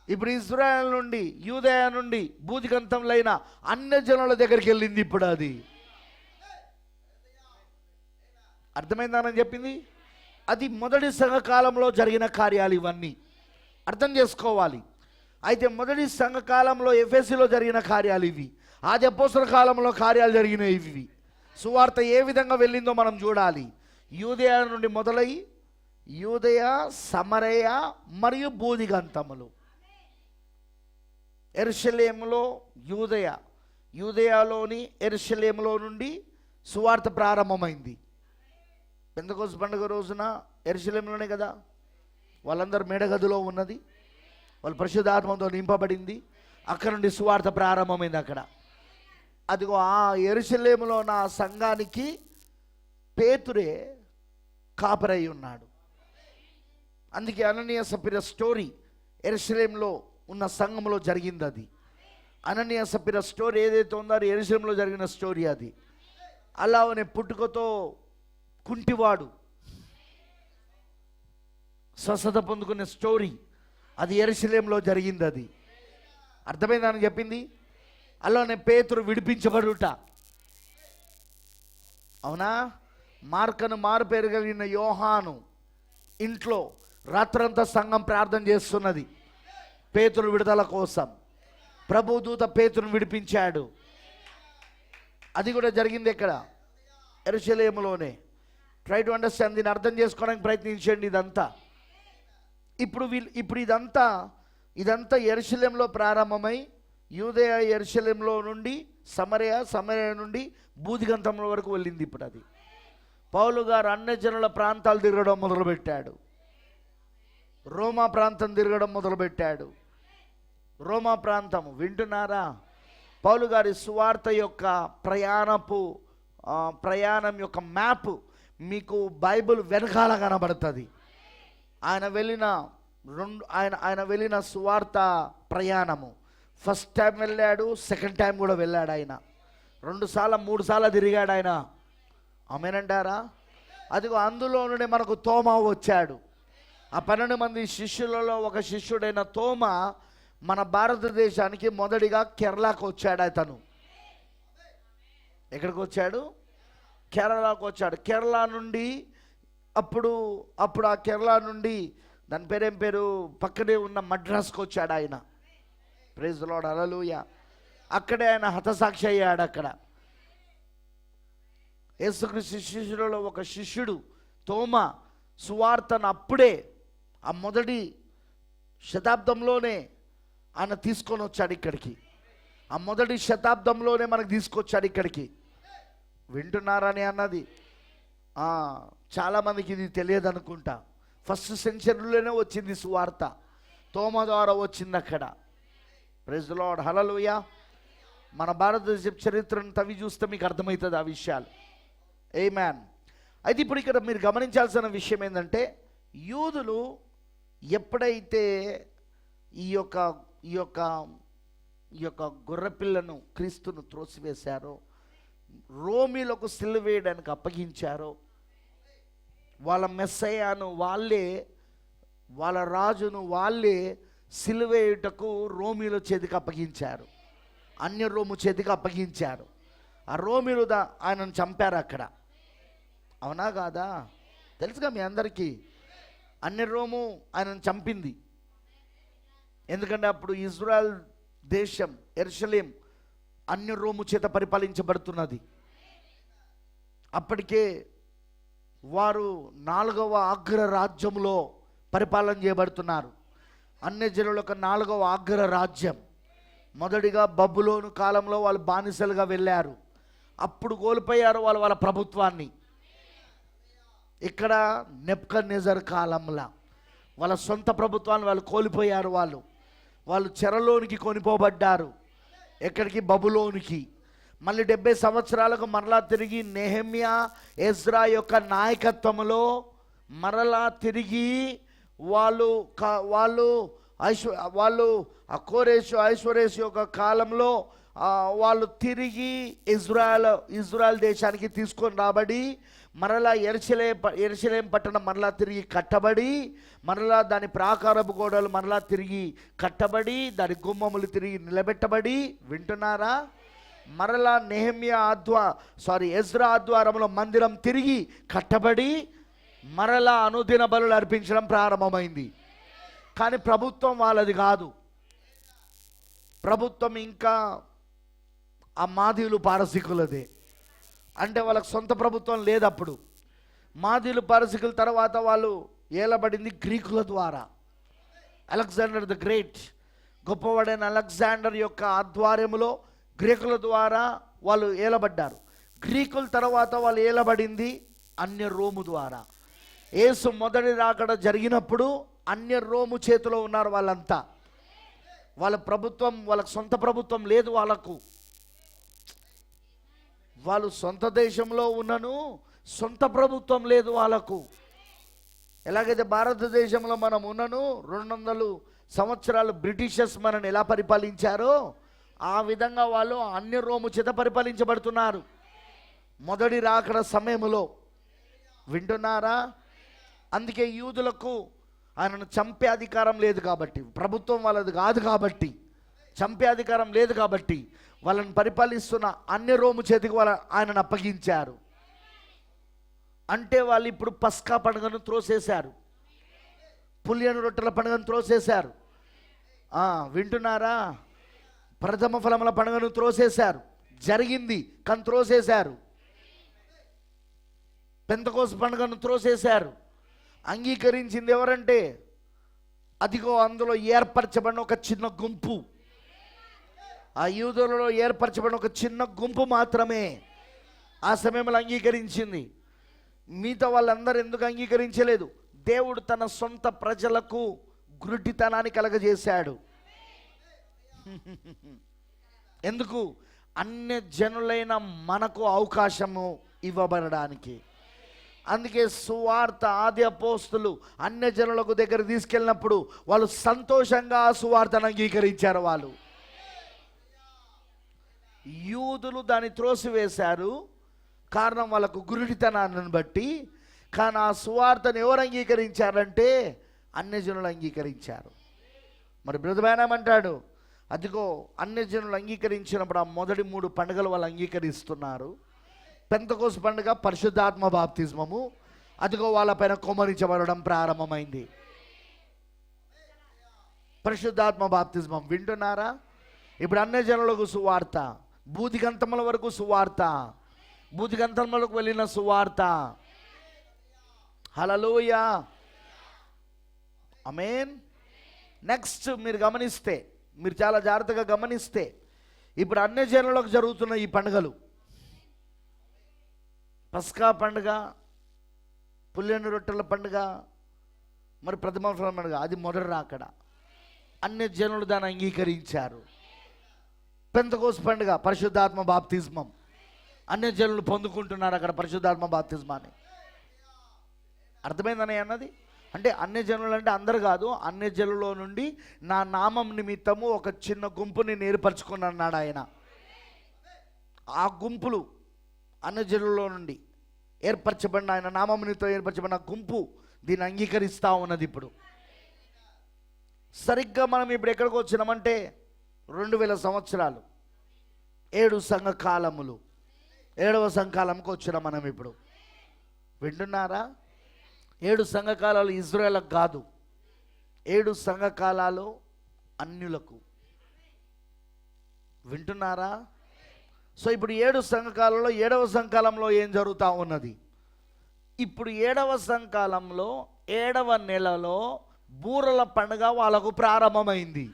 ఇప్పుడు ఇజ్రాయెల్ నుండి, యూదయ నుండి బూదిగంతములైన అన్యజనుల దగ్గరికి వెళ్ళింది ఇప్పుడు అది. అర్థమైందానని చెప్పింది. అది మొదటి సంఘకాలంలో జరిగిన కార్యాలు ఇవన్నీ అర్థం చేసుకోవాలి. అయితే మొదటి సంఘకాలంలో ఎఫెసీలో జరిగిన కార్యాలు ఇవి. ఆది అపోస్తల కాలంలో కార్యాలు జరిగినవి ఇవి. సువార్త ఏ విధంగా వెళ్ళిందో మనం చూడాలి. యూదయ నుండి మొదలై యూదయ, సమరయ మరియు బూదిగంతములు. యెరూషలేములో యూదయలోని యెరూషలేములో నుండి సువార్త ప్రారంభమైంది. పెంతెకోస్తు పండుగ రోజున యెరూషలేములోనే కదా వాళ్ళందరూ మేడగదిలో ఉన్నది. వాళ్ళు పరిశుద్ధాత్మతో నింపబడింది. అక్కడ నుండి సువార్త ప్రారంభమైంది అక్కడ. అదిగో ఆ యెరూషలేములో నా సంఘానికి పేతురే కాపరై ఉన్నాడు. అందుకే అననీయ సఫీరా స్టోరీ యెరూషలేములో ఉన్న సంఘంలో జరిగింది. అది అననీయ సఫీరా స్టోరీ ఏదైతే ఉందో అది యెరూషలేములో జరిగిన స్టోరీ. అది అలానే పుట్టుకతో కుంటివాడు స్వస్థత పొందుకునే స్టోరీ అది యెరూషలేములో జరిగింది. అది అర్థమైందని చెప్పింది. అలానే పేతురు విడిపించబడుట, అవునా? మార్కను మారు పేరు కలిగిన యోహాను ఇంట్లో రాత్రంతా సంఘం ప్రార్థన చేస్తున్నది పేతురు విడుదల కోసం. ప్రభుదూత పేతురును విడిపించాడు. అది కూడా జరిగింది ఎక్కడ? యెరూషలేములోనే. ట్రై టు అండర్స్టాండ్, దీన్ని అర్థం చేసుకోవడానికి ప్రయత్నించండి. ఇప్పుడు ఇదంతా యెరూషలేములో ప్రారంభమై యూదయ యెరూషలేములో నుండి సమరయ నుండి బూదిగంతంలో వరకు వెళ్ళింది. ఇప్పుడు అది పౌలు గారు అన్యజనుల ప్రాంతాలు తిరగడం మొదలుపెట్టాడు. రోమా ప్రాంతం తిరగడం మొదలుపెట్టాడు. రోమా ప్రాంతం వింటున్నారా? పౌలు గారి సువార్త యొక్క ప్రయాణం యొక్క మ్యాప్ మీకు బైబిల్ వెనకాల కనబడుతుంది. ఆయన వెళ్ళిన సువార్త ప్రయాణము ఫస్ట్ టైం వెళ్ళాడు, సెకండ్ టైం కూడా వెళ్ళాడు. ఆయన 2 సార్లు 3 సార్లు తిరిగాడు ఆయన. ఆమేనంటారా? అదిగో అందులో నుండి మనకు తోమా వచ్చాడు. ఆ 12 మంది శిష్యులలో ఒక శిష్యుడైన తోమా మన భారతదేశానికి మొదటిగా కేరళకు వచ్చాడు. అతను ఎక్కడికి వచ్చాడు? కేరళకు వచ్చాడు. కేరళ నుండి అప్పుడు ఆ కేరళ నుండి దాని పేరేం పేరు పక్కనే ఉన్న మద్రాసుకు వచ్చాడు ఆయన. ప్రైజ్ ది లార్డ్, హల్లెలూయా. అక్కడే ఆయన హతసాక్షి అయ్యాడు. అక్కడ యేసుక్రీస్తు శిష్యులలో ఒక శిష్యుడు తోమా సువార్తను అప్పుడే ఆ మొదటి శతాబ్దంలోనే ఆయన తీసుకొని వచ్చాడు ఇక్కడికి. ఆ మొదటి శతాబ్దంలోనే మనకు తీసుకొచ్చాడు ఇక్కడికి. వింటున్నారని అన్నది చాలామందికి ఇది తెలియదు అనుకుంటా. ఫస్ట్ సెంచరీలోనే వచ్చింది సువార్త, తోమా ద్వారా వచ్చింది అక్కడ. ప్రైజ్ ది లార్డ్, హల్లెలూయా. మన భారతదేశ చరిత్రను తవ్వి చూస్తే మీకు అర్థమవుతుంది ఆ విషయాలు. ఆమేన్. అయితే ఇప్పుడు ఇక్కడ మీరు గమనించాల్సిన విషయం ఏంటంటే, యూదులు ఎప్పుడైతే ఈ యొక్క గొర్రెపిల్లను క్రీస్తును త్రోసివేశారో, రోమీలకు సిలువ వేయడానికి అప్పగించారో, వాళ్ళ మెస్సయ్యను వాళ్ళ రాజును వాళ్ళే సిలువేయుటకు రోమీల చేతికి అప్పగించారు. అన్య రోము చేతికి అప్పగించారు. ఆ రోమీలు ఆయనను చంపారు అక్కడ. అవునా కాదా? తెలుసుగా మీ అందరికీ. అన్య రోము ఆయనను చంపింది. ఎందుకంటే అప్పుడు ఇజ్రాయెల్ దేశం యెరూషలేం అన్య రోము చేత పరిపాలించబడుతున్నది. అప్పటికే వారు 4వ అగ్రరాజ్యంలో పరిపాలన చేయబడుతున్నారు. అన్యజనుల యొక్క 4వ అగ్రరాజ్యం. మొదటిగా బబులోను కాలంలో వాళ్ళు బానిసలుగా వెళ్ళారు. అప్పుడు కోల్పోయారు వాళ్ళ ప్రభుత్వాన్ని. ఇక్కడ నెబుకద్నెజర్ కాలంలో వాళ్ళ సొంత ప్రభుత్వాన్ని వాళ్ళు కోల్పోయారు. వాళ్ళు చెరలోనికి కొనిపోబడ్డారు. ఎక్కడికి? బబులోనికి. మళ్ళీ 70 సంవత్సరాలకు మరలా తిరిగి నెహెమ్యా ఎజ్రా యొక్క నాయకత్వంలో మరలా తిరిగి వాళ్ళు ఆ కోరేషు ఐశ్వర్యేషు యొక్క కాలంలో వాళ్ళు తిరిగి ఇజ్రాయెల్ దేశానికి తీసుకొని రాబడి మరలా యెరూషలేం పట్టణం మరలా తిరిగి కట్టబడి, మరలా దాని ప్రాకారపు గోడలు మరలా తిరిగి కట్టబడి, దాని గుమ్మములు తిరిగి నిలబెట్టబడి, వింటున్నారా? మరలా ఎజ్రా ఆధ్వర్యంలో మందిరం తిరిగి కట్టబడి మరలా అనుదిన బలులు అర్పించడం ప్రారంభమైంది. కానీ ప్రభుత్వం వాళ్ళది కాదు. ప్రభుత్వం ఇంకా ఆ మాదీయులు పారసీకులదే. అంటే వాళ్ళకి సొంత ప్రభుత్వం లేదు అప్పుడు. మాదీయులు పారసీకుల తర్వాత వాళ్ళు ఏలబడింది గ్రీకుల ద్వారా. అలెగ్జాండర్ ద గ్రేట్, గొప్పవాడైన అలెగ్జాండర్ యొక్క ఆధ్వర్యంలో గ్రీకుల ద్వారా వాళ్ళు ఏలబడ్డారు. గ్రీకుల తర్వాత వాళ్ళు ఏలబడింది అన్య రోము ద్వారా. యేసు మొదటి రాకడ జరిగినప్పుడు అన్య రోము చేతిలో ఉన్నారు వాళ్ళంతా. వాళ్ళ ప్రభుత్వం, వాళ్ళకి సొంత ప్రభుత్వం లేదు. వాళ్ళు సొంత దేశంలో ఉన్నను సొంత ప్రభుత్వం లేదు వాళ్ళకు. ఎలాగైతే భారతదేశంలో మనం ఉన్నను 200 సంవత్సరాలు బ్రిటిషర్స్ మనని ఎలా పరిపాలించారో ఆ విధంగా వాళ్ళు అన్య రోము చేత పరిపాలించబడుతున్నారు మొదటి రాకడ సమయంలో. వింటున్నారా? అందుకే యూదులకు ఆయనను చంపే అధికారం లేదు కాబట్టి, ప్రభుత్వం వాళ్ళది కాదు కాబట్టి, చంపే అధికారం లేదు కాబట్టి వాళ్ళని పరిపాలిస్తున్న అన్య రోము చేతికి ఆయనను అప్పగించారు. అంటే వాళ్ళు ఇప్పుడు పస్కా పండుగను త్రోసేశారు, పులియని రొట్టెల పండుగను త్రోసేశారు. వింటున్నారా? ప్రథమ ఫలముల పండుగను త్రోసేశారు. జరిగింది కానీ త్రోసేశారు. పెంతెకోస్తు పండుగను త్రోసేశారు. అంగీకరించింది ఎవరంటే అదిగో అందులో ఏర్పరచబడిన ఒక చిన్న గుంపు, ఆ యూదులలో ఏర్పరచబడిన ఒక చిన్న గుంపు మాత్రమే ఆ సమయంలో అంగీకరించింది. మిగతా వాళ్ళందరూ ఎందుకు అంగీకరించలేదు? దేవుడు తన సొంత ప్రజలకు గురుటితనాన్ని కలగజేశాడు. ఎందుకు? అన్య జనులైన మనకు అవకాశము ఇవ్వబడడానికి. అందుకే సువార్త ఆది అపోస్తులు అన్య జనులకు దగ్గర తీసుకెళ్ళినప్పుడు వాళ్ళు సంతోషంగా ఆ సువార్తను అంగీకరించారు. వాళ్ళు యూదులు దాన్ని త్రోసివేశారు, కారణం వాళ్ళకు గురుడితనాన్ని బట్టి. కానీ ఆ సువార్తను ఎవరు అంగీకరించారంటే అన్యజనులు అంగీకరించారు. మరి బ్రదర్ అదిగో అన్యజనులు అంగీకరించినప్పుడు ఆ మొదటి 3 పండుగలు వాళ్ళు అంగీకరిస్తున్నారు. పెంతెకోస్తు పండుగ, పరిశుద్ధాత్మ బాప్తిస్మము, అదిగో వాళ్ళపైన కుమ్మరించబడడం ప్రారంభమైంది. పరిశుద్ధాత్మ బాప్తిస్మం. వింటున్నారా? ఇప్పుడు అన్యజనులకు సువార్త, బూదిగంతముల వరకు సువార్త, బూదిగంతములకు వెళ్ళిన సువార్త. హల్లెలూయా, ఆమేన్. నెక్స్ట్ మీరు గమనిస్తే, మీరు చాలా జాగ్రత్తగా గమనిస్తే, ఇప్పుడు అన్యజనులకు జరుగుతున్న ఈ పండుగలు, పస్కా పండుగ, పులియని రొట్టెల పండుగ, మరి ప్రథమ ఫలం పండుగ, అది మొదటి రాకడ. అన్యజనులు దాన్ని అంగీకరించారు. పెంతెకోస్తు పండుగ, పరిశుద్ధాత్మ బాప్తిస్మం, అన్యజనులు పొందుకుంటున్నారు అక్కడ పరిశుద్ధాత్మ బాప్తిస్మాన్ని. అర్థమైందని అన్నది? అంటే అన్యజనులు అంటే అందరు కాదు, అన్యజనులలో నుండి నా నామం నిమిత్తము ఒక చిన్న గుంపుని ఏర్పరచుకున్నాడు ఆయన. ఆ గుంపులు అన్యజనులలో నుండి ఏర్పరచబడిన, ఆయన నామం నిమిత్తం ఏర్పరచబడిన గుంపు దీన్ని అంగీకరిస్తూ ఉన్నది. ఇప్పుడు సరిగ్గా మనం ఇప్పుడు ఎక్కడికి వచ్చినామంటే 2000 సంవత్సరాలు, 7 సంఘకాలములు, 7వ సంఘకాలంకి వచ్చినాం మనం ఇప్పుడు. వింటున్నారా? 7 సంఘకాలాలు ఇజ్రాయేల్కి కాదు, 7 సంఘకాలాలు అన్యులకు. వింటున్నారా? సో ఇప్పుడు 7 సంఘకాలంలో 7వ సంఘకాలంలో ఏం జరుగుతూ ఉన్నది? ఇప్పుడు 7వ సంఘకాలంలో 7వ నెలలో బూరల పండుగ వాళ్ళకు ప్రారంభమైంది.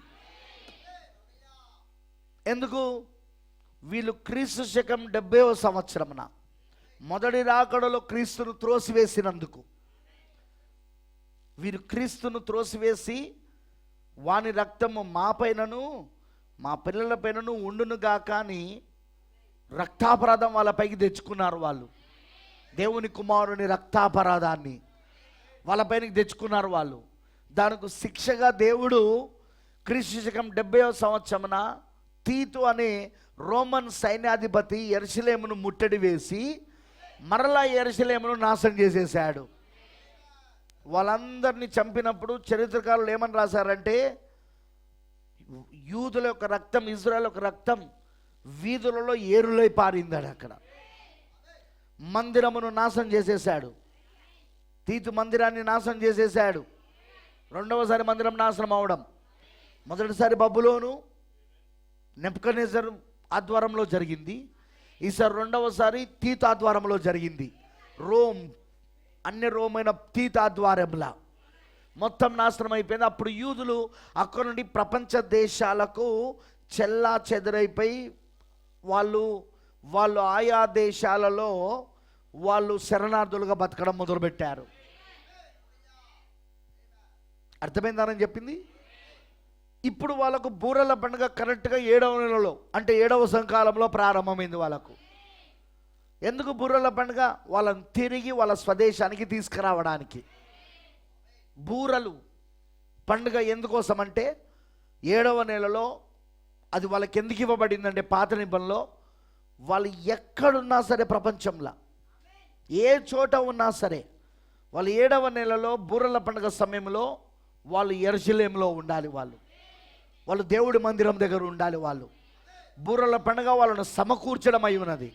ఎందుకు? వీళ్ళు క్రీస్తు శకం 70వ సంవత్సరమున మొదటి రాకడలో క్రీస్తును త్రోసివేసినందుకు, వీరు క్రీస్తును త్రోసివేసి వాని రక్తము మా పైనను మా పిల్లల పైనను ఉండునుగా కానీ రక్తాపరాధం వాళ్ళపైకి తెచ్చుకున్నారు. వాళ్ళు దేవుని కుమారుని రక్తాపరాధాన్ని వాళ్ళపైనకి తెచ్చుకున్నారు వాళ్ళు. దానికి శిక్షగా దేవుడు క్రీస్తు శకం 70వ సంవత్సరమున తీతు అనే రోమన్ సైన్యాధిపతి యెరూషలేమును ముట్టడి వేసి మరలా యెరూషలేమును నాశనం చేసేసాడు. వాళ్ళందరినీ చంపినప్పుడు చరిత్రకారులు ఏమని రాశారంటే, యూదుల యొక్క రక్తం, ఇజ్రాయెల్ యొక్క రక్తం వీధులలో ఏరులై పారిందాడు. అక్కడ మందిరమును నాశనం చేసేసాడు. తీతు మందిరాన్ని నాశనం చేసేసాడు. రెండవసారి మందిరం నాశనం అవడం, మొదటిసారి బబులోను నెబుకద్నెజరు ఆధ్వర్యంలో జరిగింది. ఈసారి రెండవసారి తీతు ఆధ్వర్యంలో జరిగింది. రోమ్, అన్య రోమైన తీతు ఆధ్వర్యంలా మొత్తం నాశనం అయిపోయింది. అప్పుడు యూదులు అక్కడ నుండి ప్రపంచ దేశాలకు చెల్లా చెదరైపోయి వాళ్ళు ఆయా దేశాలలో వాళ్ళు శరణార్థులుగా బతకడం మొదలుపెట్టారు. అర్థమైందని చెప్పింది. ఇప్పుడు వాళ్ళకు బూరల పండుగ కరెక్ట్గా 7వ నెలలో, అంటే 7వ సంకాలంలో ప్రారంభమైంది వాళ్ళకు. ఎందుకు బూరల పండుగ? వాళ్ళని తిరిగి వాళ్ళ స్వదేశానికి తీసుకురావడానికి. బూరలు పండుగ ఎందుకోసం అంటే 7వ నెలలో అది వాళ్ళకి ఎందుకు ఇవ్వబడిందంటే పాత నిబంధనలో వాళ్ళు ఎక్కడున్నా సరే ప్రపంచంలో ఏ చోట ఉన్నా సరే వాళ్ళు 7వ నెలలో బూరల పండుగ సమయంలో వాళ్ళు యెరూషలేములో ఉండాలి. వాళ్ళు దేవుడి మందిరం దగ్గర ఉండాలి. వాళ్ళు బూరల పండుగ వాళ్ళను సమకూర్చడం అయి ఉన్నది.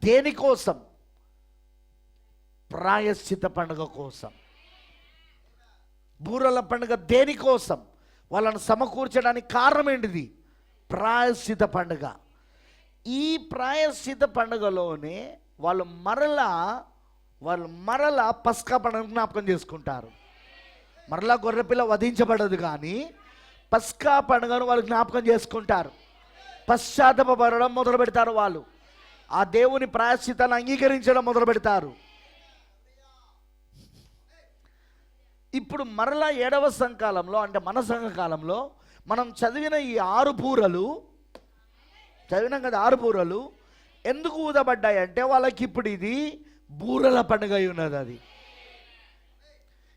దేనికోసం? ప్రాయశ్చిత పండుగ కోసం. బూరల పండుగ దేనికోసం? వాళ్ళను సమకూర్చడానికి కారణం ఏంటిది? ప్రాయశ్చిత పండుగ. ఈ ప్రాయశ్చిత పండుగలోనే వాళ్ళు మరలా పస్కా పండుగ జ్ఞాపకం చేసుకుంటారు. మరలా గొర్రెపిల్ల వధించబడదు, కానీ పస్కా పండుగను వాళ్ళు జ్ఞాపకం చేసుకుంటారు. పశ్చాత్తాపపడడం మొదలు పెడతారు. వాళ్ళు ఆ దేవుని ప్రాయశ్చితాన్ని అంగీకరించడం మొదలు పెడతారు. ఇప్పుడు మరలా 7వ సంఘకాలంలో అంటే మన సంఘకాలంలో మనం చదివిన ఈ 6 బూరలు చదివినాం కదా. 6 బూరలు ఎందుకు ఊదబడ్డాయి అంటే వాళ్ళకి ఇప్పుడు ఇది బూరల పండుగ అయి ఉన్నది. అది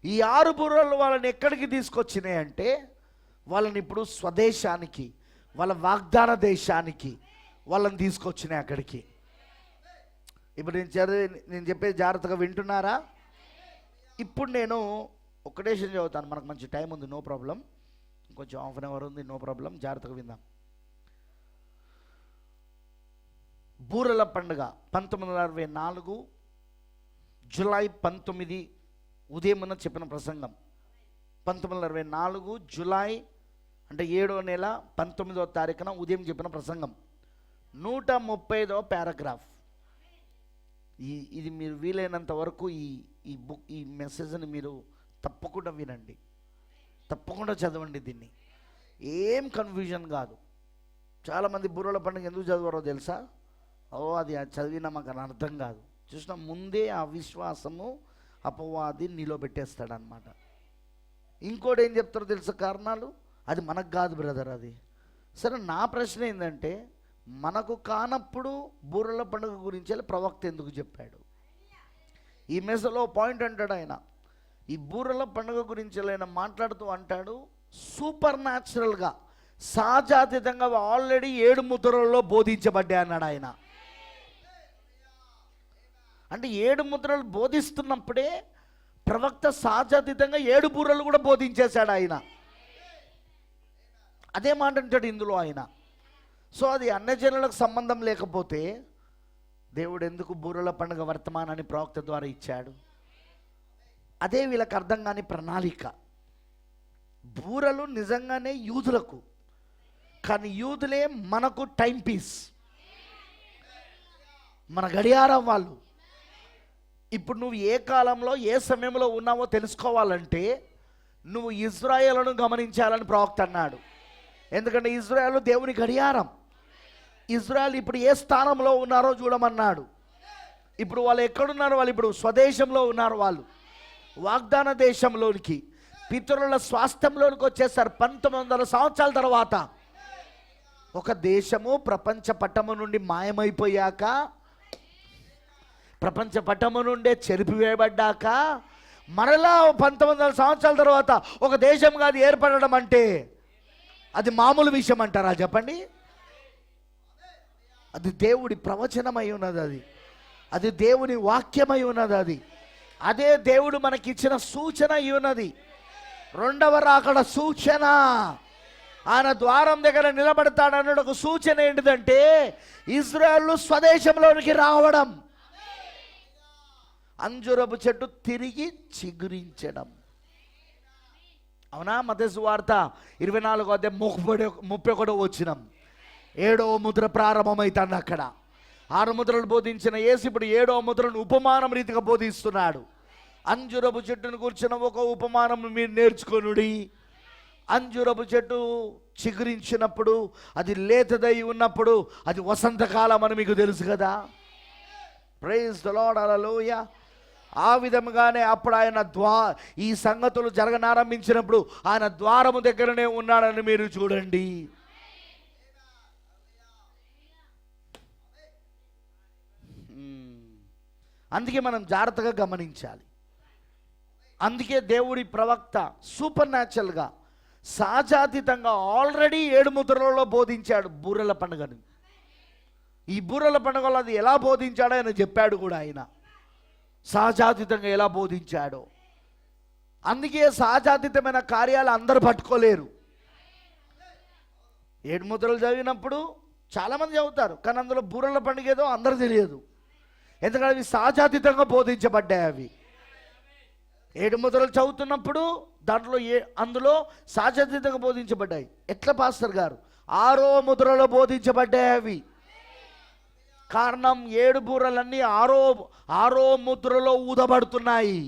ఈ 6 బూరలు వాళ్ళని ఎక్కడికి తీసుకొచ్చినాయి అంటే వాళ్ళని ఇప్పుడు స్వదేశానికి, వాళ్ళ వాగ్దాన దేశానికి వాళ్ళని తీసుకొచ్చినాయి అక్కడికి. ఇప్పుడు నేను చెప్పేది జాగ్రత్తగా వింటున్నారా? ఇప్పుడు నేను ఒకటే చదువుతాను, మనకు మంచి టైం ఉంది, నో ప్రాబ్లం. కొంచెం హాఫ్ అన్ అవర్ ఉంది, నో ప్రాబ్లం. జాగ్రత్తగా విందాం. బూరల పండుగ 1964 జూలై 19 ఉదయం చెప్పిన ప్రసంగం. 1964 జూలై అంటే 7వ నెల 19వ తారీఖున ఉదయం చెప్పిన ప్రసంగం. 135వ పారాగ్రాఫ్. ఇది మీరు వీలైనంత వరకు ఈ మెసేజ్ని మీరు తప్పకుండా వినండి, తప్పకుండా చదవండి. దీన్ని ఏం కన్ఫ్యూజన్ కాదు. చాలామంది బూరల పండుగ ఎందుకు చదవరో తెలుసా? అది చదివినా మాకు అని అర్థం కాదు. చూసిన ముందే ఆ విశ్వాసము అపవాది నీలో పెట్టేస్తాడనమాట. ఇంకోటి ఏం చెప్తారో తెలుసా కారణాలు? అది మనకు కాదు బ్రదర్. అది సరే. నా ప్రశ్న ఏంటంటే, మనకు కానప్పుడు బూరల పండుగ గురించి ప్రవక్త ఎందుకు చెప్పాడు? ఈ మెసలో పాయింట్ అంటాడు ఆయన. ఈ బూరల పండుగ గురించి ఆయన మాట్లాడుతూ అంటాడు, సూపర్ న్యాచురల్గా సహజాతీతంగా ఆల్రెడీ 7 ముద్రలలో బోధించబడ్డాయి అన్నాడు ఆయన. అంటే 7 ముద్రలు బోధిస్తున్నప్పుడే ప్రవక్త సహజాతీతంగా 7 బూరలు కూడా బోధించేశాడు ఆయన. అదే మాట అంటాడు ఇందులో ఆయన. సో అది అన్యజనులకు సంబంధం లేకపోతే దేవుడు ఎందుకు బూరల పండుగ వర్తమానాన్ని ప్రవక్త ద్వారా ఇచ్చాడు? అదే వీళ్ళకి అర్థం కాని ప్రణాళిక. బూరలు నిజంగానే యూదులకు, కానీ యూదులే మనకు టైం పీస్, మన గడియారం వాళ్ళు. ఇప్పుడు నువ్వు ఏ కాలంలో ఏ సమయంలో ఉన్నావో తెలుసుకోవాలంటే నువ్వు ఇజ్రాయేలును గమనించాలని ప్రవక్త అన్నాడు. ఎందుకంటే ఇజ్రాయేలు దేవుని గడియారం. ఇజ్రాయేల్ ఇప్పుడు ఏ స్థానంలో ఉన్నారో చూడమన్నాడు. ఇప్పుడు వాళ్ళు ఎక్కడున్నారు? వాళ్ళు ఇప్పుడు స్వదేశంలో ఉన్నారు. వాళ్ళు వాగ్దాన దేశంలోనికి, పితరుల స్వాస్థ్యంలోనికి వచ్చేసారు. 1900 సంవత్సరాల తర్వాత ఒక దేశము ప్రపంచ పట్టము నుండి మాయమైపోయాక, ప్రపంచ పట్టము నుండే చెరిపివేయబడ్డాక, మరలా 1900 సంవత్సరాల తర్వాత ఒక దేశం కాదు ఏర్పడడం అంటే అది మామూలు విషయం అంటారా? చెప్పండి. అది దేవుడి ప్రవచనమై ఉన్నది. అది దేవుని వాక్యమై ఉన్నది. అదే దేవుడు మనకిచ్చిన సూచన అయి ఉన్నది. 2వ రాకడ సూచన. ఆయన ద్వారం దగ్గర నిలబడతాడన్నాడు. ఒక సూచన ఏంటిదంటే ఇజ్రాయేలు స్వదేశంలోనికి రావడం, అంజూరపు చెట్టు తిరిగి చిగురించడం. అవునా? మత్తయి సువార్త 24వ అధ్యాయం 31వ వచనం. 7వ ముద్ర ప్రారంభమవుతుంది అక్కడ. 6 ముద్రలు బోధించిన యేసు ఇప్పుడు 7వ ముద్రను ఉపమానం రీతిగా బోధిస్తున్నాడు. అంజూరపు చెట్టును కూర్చున్న ఒక ఉపమానం మీరు నేర్చుకొనుడి. అంజూరపు చెట్టు చిగురించినప్పుడు, అది లేతదై ఉన్నప్పుడు అది వసంతకాలం అని మీకు తెలుసు కదా. ప్రైజ్ ది లార్డ్, హల్లెలూయా. ఆ విధముగానే అప్పుడు ఆయన ఈ సంగతులు జరగనారంభించినప్పుడు ఆయన ద్వారము దగ్గరనే ఉన్నాడని మీరు చూడండి. అందుకే మనం జాగ్రత్తగా గమనించాలి. అందుకే దేవుడి ప్రవక్త సూపర్ న్యాచురల్గా సహజాతీతంగా ఆల్రెడీ 7 ముద్రలలో బోధించాడు బూరెల పండుగని. ఈ బూరెల పండుగలో అది ఎలా బోధించాడో ఆయన చెప్పాడు కూడా. ఆయన సహజాతీతంగా ఎలా బోధించాడో. అందుకే సహజాతీతమైన కార్యాలు అందరూ పట్టుకోలేరు. 7 ముద్రలు చదివినప్పుడు చాలామంది చదువుతారు, కానీ అందులో బూరెల పండుగ ఏదో అందరూ తెలియదు. ఎందుకంటే అవి సహజాతీతంగా బోధించబడ్డాయి. అవి 7 ముద్రలు చదువుతున్నప్పుడు దాంట్లో అందులో సహజాతీతంగా బోధించబడ్డాయి. ఎట్లా పాస్టర్ గారు? 6వ ముద్రలో బోధించబడ్డాయి అవి. కారణం 7 బూరలన్నీ ఆరో ముద్రలో ఊదబడుతున్నాయి.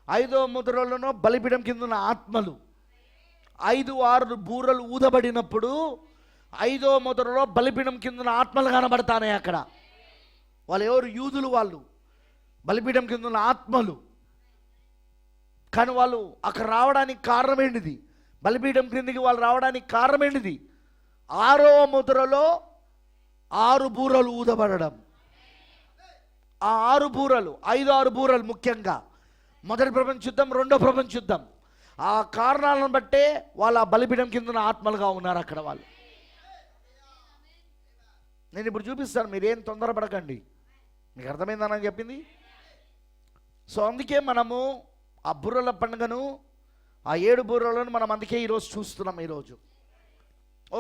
ఐదో ముద్రలను బలిపీఠం కింద ఉన్న ఆత్మలు 5-6 బూరలు ఊదబడినప్పుడు 5వ ముద్రలో బలిపీఠం కింద ఉన్న ఆత్మలు కనబడతాయి. అక్కడ వాళ్ళు ఎవరు? యూదులు. వాళ్ళు బలిపీఠం కింద ఉన్న ఆత్మలు. కానీ వాళ్ళు అక్కడ రావడానికి కారణం ఏంటిది? బలిపీఠం క్రిందికి వాళ్ళు రావడానికి కారణం ఏంటిది? 6వ ముద్రలో 6 బూరలు ఊదబడడం. ఆ 6 బూరలు, 5-6 బూరలు ముఖ్యంగా మొదటి ప్రపంచ యుద్ధం, రెండో ప్రపంచ యుద్ధం. ఆ కారణాలను బట్టే వాళ్ళ బలిపీఠం కింద ఆత్మలుగా ఉన్నారు అక్కడ వాళ్ళు. నేను ఇప్పుడు చూపిస్తాను, మీరేం తొందరపడకండి. మీకు అర్థమైందని చెప్పింది. సో అందుకే మనము ఆ బూరల పండుగను, ఆ 7 బూరలను మనం అందుకే ఈరోజు చూస్తున్నాం. ఈరోజు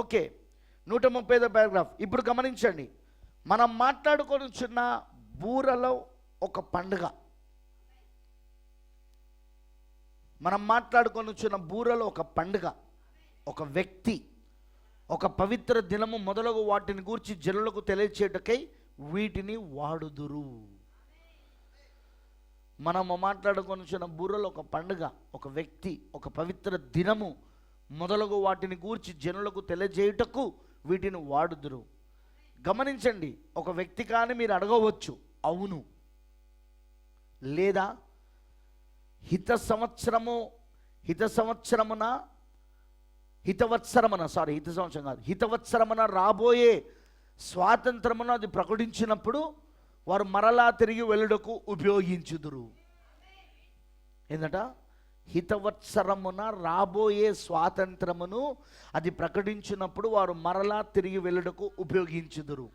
ఓకే, 135వ పారాగ్రాఫ్. ఇప్పుడు గమనించండి, మనం మాట్లాడుకొనిచున్న బూరలో ఒక పండుగ. మనం మాట్లాడుకొనిచున్న బూరలో ఒక పండుగ, ఒక వ్యక్తి, ఒక పవిత్ర దినము మొదలగు వాటిని గూర్చి జనులకు తెలియచేయటకై వీటిని వాడుదురు. మనము మాట్లాడుకొనిచున్న బూరలో ఒక పండుగ, ఒక వ్యక్తి, ఒక పవిత్ర దినము మొదలగు వాటిని గూర్చి జనులకు తెలియజేయుటకు వీటిని వాడుదురు. గమనించండి, ఒక వ్యక్తి కానీ మీరు అడగవచ్చు, అవును లేదా హితవత్సరమున రాబోయే స్వాతంత్రమును అది ప్రకటించినప్పుడు వారు మరలా తిరిగి వెళ్ళుటకు ఉపయోగించుదురు. ఏంటట? హితవత్సరమున రాబోయే స్వాతంత్రమును అది ప్రకటించినప్పుడు వారు మరలా తిరిగి వెళ్ళుటకు ఉపయోగించుదురు.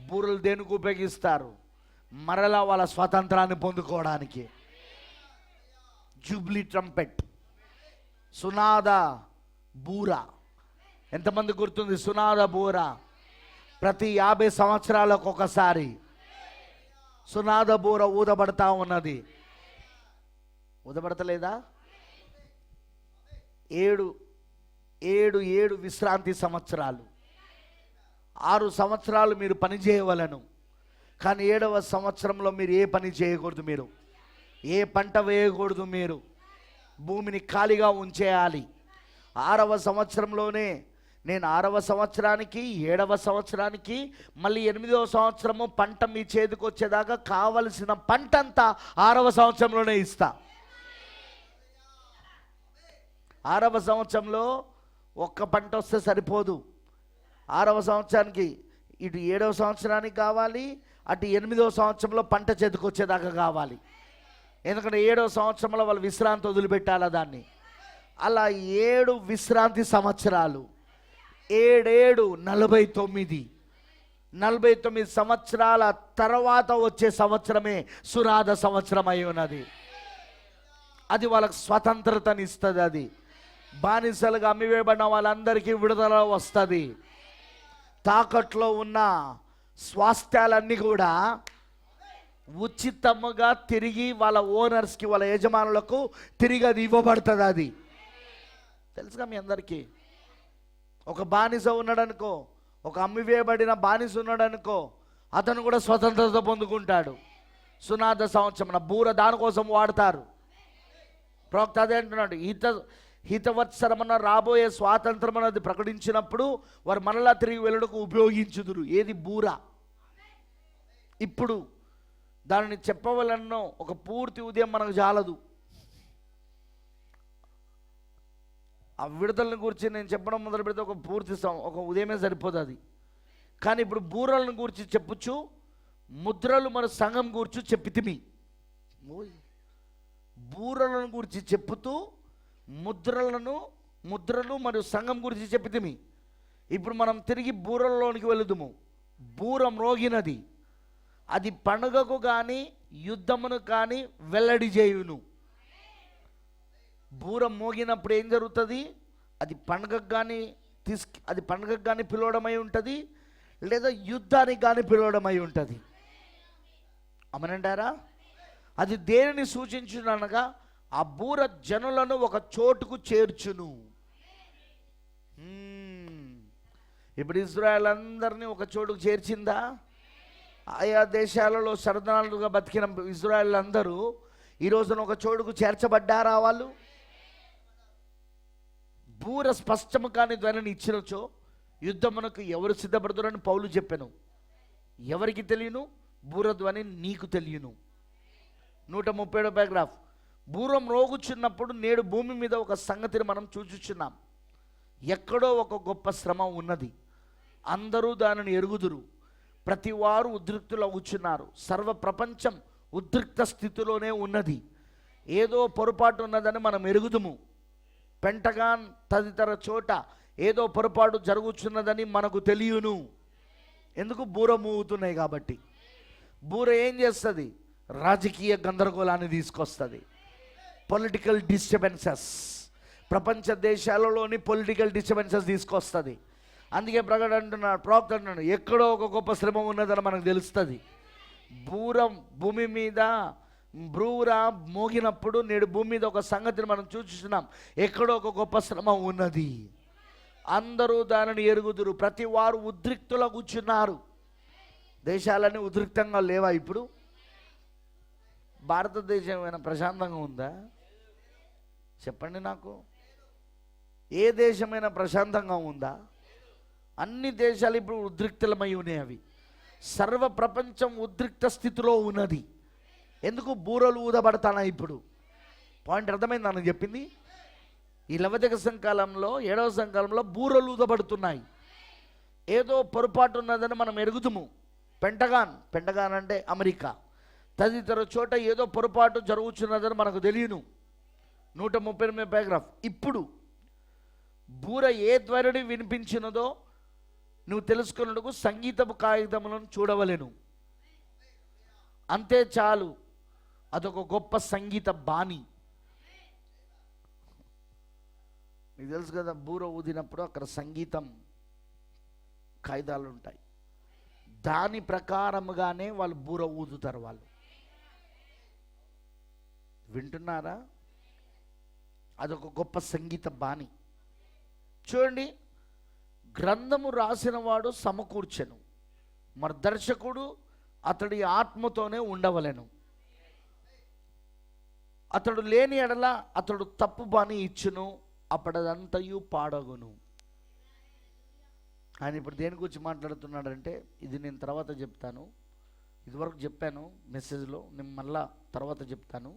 బూరలు దేనికి ఉపయోగిస్తారు? మరలా వాళ్ళ స్వాతంత్రాన్ని పొందుకోవడానికి. జూబ్లీ ట్రంపెట్, సునాద బూర. ఎంతమంది గుర్తుంది సునాద బూర? ప్రతి 50 సంవత్సరాలకు ఒకసారి సునాద బూర ఊదబడతా ఉన్నది. ఊదబడతలేదా? 7 విశ్రాంతి సంవత్సరాలు. 6 సంవత్సరాలు మీరు పని చేయవలను, కానీ 7వ సంవత్సరంలో మీరు ఏ పని చేయకూడదు. మీరు ఏ పంట వేయకూడదు. మీరు భూమిని ఖాళీగా ఉంచేయాలి. 6వ సంవత్సరంలోనే నేను 6వ సంవత్సరానికి, 7వ సంవత్సరానికి, మళ్ళీ 8వ సంవత్సరము పంట మీ చేతికి వచ్చేదాకా కావలసిన పంట అంతా 6వ సంవత్సరంలోనే ఇస్తా. 6వ సంవత్సరంలో ఒక్క పంట వస్తే సరిపోదు. 6వ సంవత్సరానికి, ఇటు 7వ సంవత్సరానికి కావాలి, అటు 8వ సంవత్సరంలో పంట చేతికి వచ్చేదాకా కావాలి. ఎందుకంటే 7వ సంవత్సరంలో వాళ్ళు విశ్రాంతి వదిలిపెట్టాలా దాన్ని. అలా 7 విశ్రాంతి సంవత్సరాలు, 7 49 సంవత్సరాల తర్వాత వచ్చే సంవత్సరమే సునాద సంవత్సరం అయి ఉన్నది. అది వాళ్ళకు స్వతంత్రతని ఇస్తుంది. అది బానిసలుగా అమ్మివేయబడిన వాళ్ళందరికీ విడుదల వస్తుంది. తాకట్లో ఉన్న స్వాస్థ్యాలన్నీ కూడా ఉచితముగా తిరిగి వాళ్ళ ఓనర్స్కి, వాళ్ళ యజమానులకు తిరిగి అది ఇవ్వబడుతుంది. అది తెలుసుగా మీ అందరికీ. ఒక బానిస ఉన్నాడనుకో, ఒక అమ్మివేయబడిన బానిస ఉన్నాడనుకో, అతను కూడా స్వతంత్రత పొందుకుంటాడు. సునాద సంవత్సరం బూర దానికోసం వాడతారు. ప్రవక్త అదే అంటున్నాడు, హితవత్సరమున రాబోయే స్వాతంత్రం అనేది ప్రకటించినప్పుడు వారు మరలా తిరిగి వెళ్ళుటకు ఉపయోగించుదురు. ఏది? బూర. ఇప్పుడు దానిని చెప్పవలనో ఒక పూర్తి ఉదయం మనకు చాలదు. ఆ విడుదలని గురించి నేను చెప్పడం మొదలు పెడితే ఒక పూర్తి ఒక ఉదయమే సరిపోతుంది. కానీ ఇప్పుడు బూరలను గురించి చెప్పుచు ముద్రలు మన సంఘం గురించి చెప్పితిమి. బూరలను గురించి చెప్పుతూ ముద్రలు మరియు సంఘం గురించి చెప్పితిమి. ఇప్పుడు మనం తిరిగి బూరల్లోనికి వెళుదుము. బూర మ్రోగినది, అది పండుగకు కానీ యుద్ధమును కానీ వెల్లడి చేయును. బూర మోగినప్పుడు ఏం జరుగుతుంది? అది పండుగకు కానీ పిలవడమై ఉంటుంది, లేదా యుద్ధానికి కానీ పిలవడమై ఉంటుంది. అమనంటారా? అది దేనిని సూచించుననగా ఆ బూర జనులను ఒక చోటుకు చేర్చును. ఇప్పుడు ఇజ్రాయెల్ అందరినీ ఒక చోటుకు చేర్చిందా? ఆయా దేశాలలో శరదనాలుగా బతికిన ఇజ్రాయెల్ అందరూ ఈ రోజున ఒక చోటుకు చేర్చబడ్డారా? వాళ్ళు బూర స్పష్టము కాని ధ్వనిని ఇచ్చినచో యుద్ధమునకు ఎవరు సిద్ధపడుతున్నారని పౌలు చెప్పాను. ఎవరికి తెలియను? బూర ధ్వని నీకు తెలియను. 137వ పారాగ్రాఫ్. బూరం రోగుచున్నప్పుడు నేడు భూమి మీద ఒక సంగతిని మనం చూచుచున్నాం. ఎక్కడో ఒక గొప్ప శ్రమ ఉన్నది, అందరూ దానిని ఎరుగుదురు, ప్రతి వారు ఉద్రిక్తులవుచున్నారు. సర్వ ప్రపంచం ఉద్రిక్త స్థితిలోనే ఉన్నది. ఏదో పొరపాటు ఉన్నదని మనం ఎరుగుదుము. పెంటగాన్ తదితర చోట ఏదో పొరపాటు జరుగుతున్నదని మనకు తెలియను. ఎందుకు? బూర మోగుతున్నాయి కాబట్టి. బూర ఏం చేస్తుంది? రాజకీయ గందరగోళాన్ని తీసుకొస్తుంది. పొలిటికల్ డిస్టర్బెన్సెస్, ప్రపంచ దేశాలలోని పొలిటికల్ డిస్టర్బెన్సెస్ తీసుకొస్తుంది. అందుకే ప్రవక్త అంటున్నాడు ఎక్కడో ఒక గొప్ప శ్రమ ఉన్నదని మనకు తెలుస్తుంది. భూమి మీద బూర మోగినప్పుడు నేడు భూమి మీద ఒక సంగతిని మనం చూస్తున్నాం. ఎక్కడో ఒక గొప్ప శ్రమ ఉన్నది, అందరూ దానిని ఎరుగుదురు, ప్రతి వారు ఉద్రిక్తుల కూర్చున్నారు. దేశాలన్నీ ఉద్రిక్తంగా లేవా? ఇప్పుడు భారతదేశం ఏమైనా ప్రశాంతంగా ఉందా? చెప్పండి నాకు. ఏ దేశమైనా ప్రశాంతంగా ఉందా? అన్ని దేశాలు ఇప్పుడు ఉద్రిక్తలమై ఉన్నాయి. అవి సర్వ ప్రపంచం ఉద్రిక్త స్థితిలో ఉన్నది. ఎందుకు? బూరలు ఊదబడతాయి. ఇప్పుడు పాయింట్ అర్థమైంది నన్ను చెప్పింది. ఈ లవదిక సంకాలంలో 7వ సంకాలంలో బూరలు ఊదబడుతున్నాయి. ఏదో పొరపాటు ఉన్నదని మనం ఎరుగుతుము. పెంటగాన్ అంటే అమెరికా తదితర చోట ఏదో పొరపాటు జరుగుతున్నదని మనకు తెలియను. 138వ పారాగ్రాఫ్. ఇప్పుడు బూర ఏ ధ్వనిని వినిపించినదో నువ్వు తెలుసుకున్నట్టుకు సంగీతపు కాగితములను చూడవలెను. అంతే చాలు, అదొక గొప్ప సంగీత బాణి. మీకు తెలుసు కదా, బూర ఊదినప్పుడు అక్కడ సంగీతం కాగితాలు ఉంటాయి. దాని ప్రకారముగానే వాళ్ళు బూర ఊదుతారు. వాళ్ళు వింటున్నారా? అదొక గొప్ప సంగీత బాణి. చూడండి, గ్రంథము రాసిన వాడు సమకూర్చెను, మరి దర్శకుడు అతడి ఆత్మతోనే ఉండవలెను. అతడు లేని ఎడల అతడు తప్పు బాణి ఇచ్చును, అప్పుడదంతయు పాడగును. ఆయన ఇప్పుడు దేని గురించి మాట్లాడుతున్నాడంటే, ఇది నేను తర్వాత చెప్తాను. ఇదివరకు చెప్పాను మెసేజ్లో, నేను మళ్ళా తర్వాత చెప్తాను.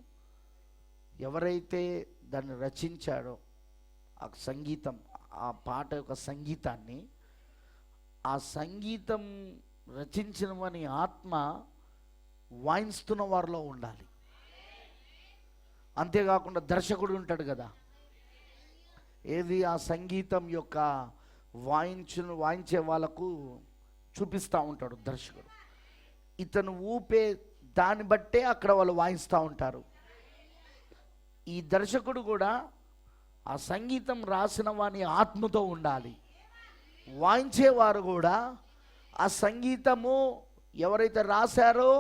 ఎవరైతే దాన్ని రచించాడో ఆ సంగీతం, ఆ పాట యొక్క సంగీతాన్ని, ఆ సంగీతం రచించిన వాని ఆత్మ వాయిస్తున్న వారిలో ఉండాలి. అంతేకాకుండా దర్శకుడు ఉంటాడు కదా, ఏది ఆ సంగీతం యొక్క వాయించే వాళ్ళకు చూపిస్తూ ఉంటాడు దర్శకుడు. ఇతను ఊపే దాన్ని బట్టే అక్కడ వాళ్ళు వాయిస్తూ ఉంటారు. ఈ దర్శకుడు కూడా ఆ సంగీతం రాసిన వాని ఆత్మతో ఉండాలి. వాయించేవారు కూడా ఆ సంగీతము ఎవరైతే రాశారో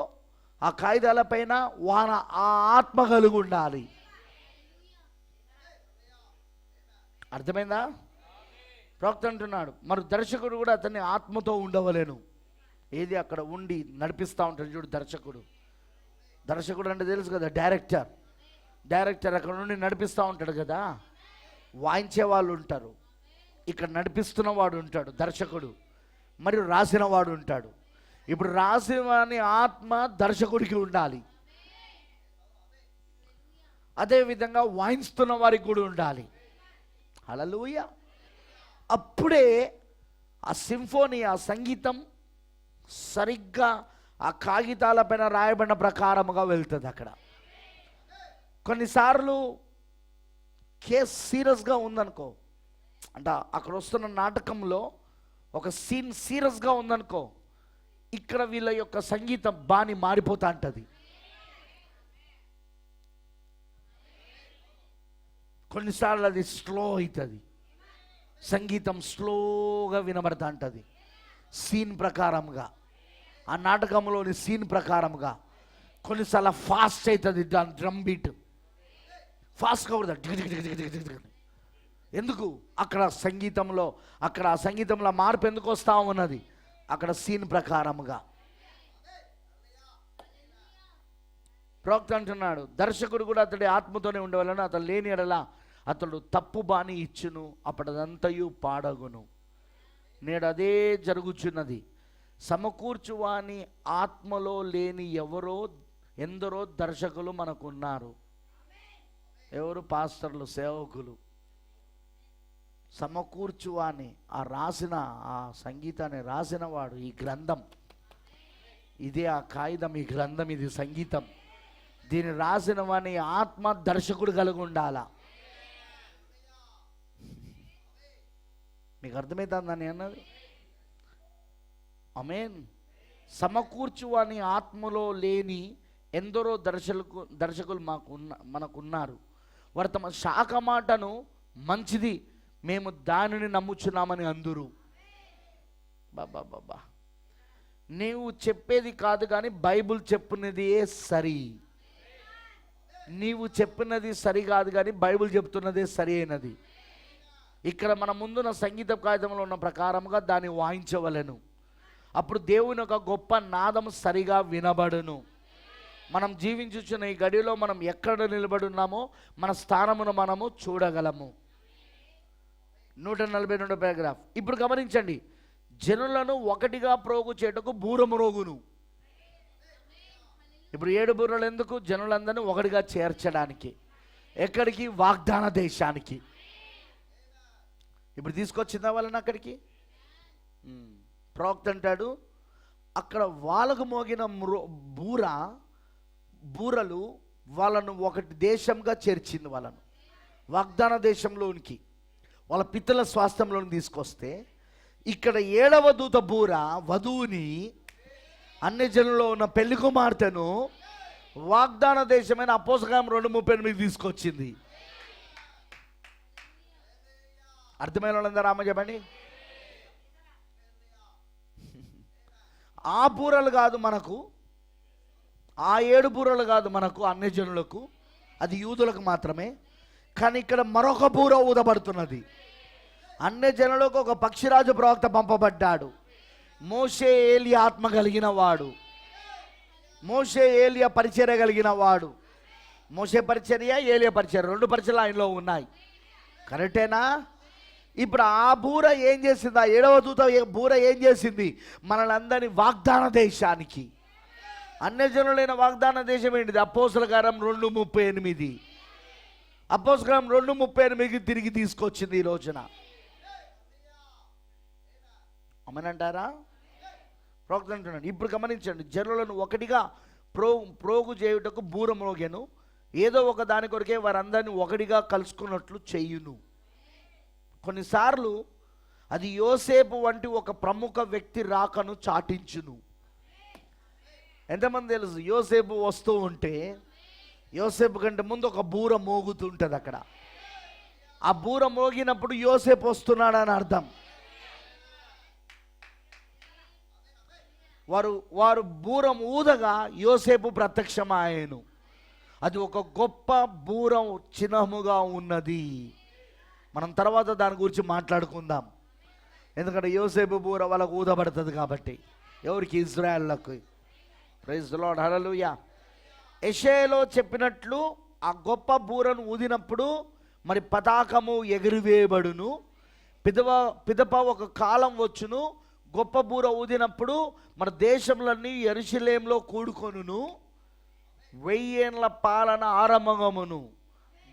ఆ కాగితాల పైన ఆ ఆత్మ కలిగి ఉండాలి. అర్థమైందా? ప్రవక్త అంటున్నాడు, మరి దర్శకుడు కూడా అతన్ని ఆత్మతో ఉండవలేను. ఏది అక్కడ ఉండి నడిపిస్తూ ఉంటాడు చూడు దర్శకుడు అంటే తెలుసు కదా, డైరెక్టర్ అక్కడ నుండి నడిపిస్తూ ఉంటాడు కదా. వాయించే వాళ్ళు ఉంటారు, ఇక్కడ నడిపిస్తున్న వాడు ఉంటాడు దర్శకుడు, మరియు రాసిన వాడు ఉంటాడు. ఇప్పుడు రాసిన వాని ఆత్మ దర్శకుడికి ఉండాలి, అదేవిధంగా వాయిస్తున్న వారికి కూడా ఉండాలి. హల్లెలూయా. అప్పుడే ఆ సింఫోనీ, ఆ సంగీతం సరిగ్గా ఆ కాగితాలపైన రాయబడిన ప్రకారముగా వెళ్తుంది. అక్కడ కొన్నిసార్లు కేసు సీరియస్గా ఉందనుకో, అంటే అక్కడ వస్తున్న నాటకంలో ఒక సీన్ సీరియస్గా ఉందనుకో, ఇక్కడ వీళ్ళ యొక్క సంగీతం బాని మారిపోతా ఉంటుంది. కొన్నిసార్లు అది స్లో అవుతుంది, సంగీతం స్లోగా వినబడతా ఉంటుంది. సీన్ ప్రకారంగా, ఆ నాటకంలోని సీన్ ప్రకారంగా. కొన్నిసార్లు ఫాస్ట్ అవుతుంది, దాని డ్రమ్ బీట్ ఫాస్ట్గా ఉంటుంది. ఎందుకు? అక్కడ సంగీతంలో, అక్కడ ఆ సంగీతంలో మార్పు ఎందుకు వస్తూ ఉన్నది? అక్కడ సీన్ ప్రకారముగా. ప్రవక్త అంటున్నాడు, దర్శకుడు కూడా అతడి ఆత్మతోనే ఉండేవాళ్ళని, అతడు లేని ఎడల అతడు తప్పు బాని ఇచ్చును, అప్పటిదంతయు పాడగును. నేడు అదే జరుగుచున్నది. సమకూర్చువాని ఆత్మలో లేని ఎందరో దర్శకులు మనకున్నారు. ఎవరు? పాస్టర్లు, సేవకులు. సమకూర్చువాని, ఆ సంగీతాన్ని రాసిన వాడు, ఈ గ్రంథం ఇదే, ఆ కాగితం, ఈ గ్రంథం ఇది సంగీతం. దీన్ని రాసిన వాని ఆత్మ దర్శకుడు కలిగి ఉండాలా. మీకు అర్థమవుతుందని అన్నది? ఆమేన్. సమకూర్చువాని ఆత్మలో లేని ఎందరో దర్శకులు మనకున్నారు. వారు తమ శాఖ మాటను మంచిది, మేము దానిని నమ్ముచున్నామని అందురు. బాబా, నీవు చెప్పేది కాదు కానీ బైబుల్ చెప్పినది సరి. నీవు చెప్పినది సరి కాదు కానీ బైబుల్ చెప్తున్నదే సరి అయినది. ఇక్కడ మన ముందున్న సంగీత కాగితంలో ఉన్న ప్రకారముగా దాన్ని వాయించవలెను. అప్పుడు దేవుని ఒక గొప్ప నాదం సరిగా వినబడును. మనం జీవించుచున్న ఈ గడిలో మనం ఎక్కడ నిలబడి ఉన్నామో మన స్థానమును మనము చూడగలము. 142 పారాగ్రాఫ్. ఇప్పుడు గమనించండి, జనులను ఒకటిగా ప్రోగు చేయుటకు బూరము రోగును. ఇప్పుడు 7 బూరలు ఎందుకు? జనులందరినీ ఒకటిగా చేర్చడానికి. ఎక్కడికి? వాగ్దాన దేశానికి. ఇప్పుడు తీసుకొచ్చిందా వాళ్ళని అక్కడికి? ప్రవక్త అంటాడు, అక్కడ వాళ్ళకు మోగిన బూరలు వాళ్ళను ఒకటి దేశంగా చేర్చింది. వాళ్ళను వాగ్దాన దేశంలోనికి, వాళ్ళ పితల స్వాస్థ్యంలోని తీసుకొస్తే, ఇక్కడ 7వ దూత బూర వధువుని, అన్ని జనుల్లో ఉన్న పెళ్లి కుమార్తెను వాగ్దాన దేశమైన అపోస్తలకార్యం 2:38 తీసుకొచ్చింది. అర్థమైన వాళ్ళందరూ రామ చెప్పండి. ఆ బూరలు కాదు మనకు, ఆ 7 బూరలు కాదు మనకు, అన్ని జనులకు, అది యూదులకు మాత్రమే. కానీ ఇక్కడ మరొక బూర ఊదబడుతున్నది. అన్ని జనులకు ఒక పక్షిరాజు ప్రవక్త పంపబడ్డాడు. మోషే ఏలియా ఆత్మ కలిగిన వాడు, మోషే ఏలియా పరిచర్య కలిగిన వాడు. మోషే పరిచర్య, ఏలియా పరిచర్య, 2 పరిచర్యలు ఆయనలో ఉన్నాయి. కరెక్టేనా? ఇప్పుడు ఆ బూర ఏం చేసింది? ఆ 7వ దూత బూర ఏం చేసింది? మనల్ని అందరినీ వాగ్దాన దేశానికి, అన్యజనులైన వాగ్దాన దేశం ఏంటిది? అపోస్తలకార్యం 2:38. అపోస్తలకార్యం 2:38కి తిరిగి తీసుకొచ్చింది ఈ రోజున. అమ్మనంటారా? ప్రవక్త అంటున్నాడు. ఇప్పుడు గమనించండి, జనులను ఒకటిగా ప్రోగు చేయుటకు బూర మ్రోగెను, ఏదో ఒక దాని కొరకే వారందరినీ ఒకటిగా కలుసుకున్నట్లు చెయ్యును. కొన్నిసార్లు అది యోసేపు వంటి ఒక ప్రముఖ వ్యక్తి రాకను చాటించును. ఎంతమంది తెలుసు? యోసేపు వస్తూ ఉంటే, యోసేపు కంటే ముందు ఒక బూర మోగుతుంటుంది అక్కడ. ఆ బూర మోగినప్పుడు యోసేపు వస్తున్నాడని అర్థం. వారు బూరం ఊదగా యోసేపు ప్రత్యక్షమాయెను. అది ఒక గొప్ప బూరం చిహ్నముగా ఉన్నది. మనం తర్వాత దాని గురించి మాట్లాడుకుందాం. ఎందుకంటే యోసేపు బూర వాళ్ళకు ఊదబడుతుంది కాబట్టి. ఎవరికి? ఇజ్రాయెల్లకు. ప్రైజ్ ది లార్డ్, హల్లెలూయా. యెషయాలో చెప్పినట్లు ఆ గొప్ప బూరను ఊదినప్పుడు మరి పతాకము ఎగిరివేయబడును. పిదప ఒక కాలం వచ్చును, గొప్ప బూర ఊదినప్పుడు మన దేశంలన్నీ యెరూషలేములో కూడుకొనును. 1000 ఏళ్ల పాలన ఆరంభమును,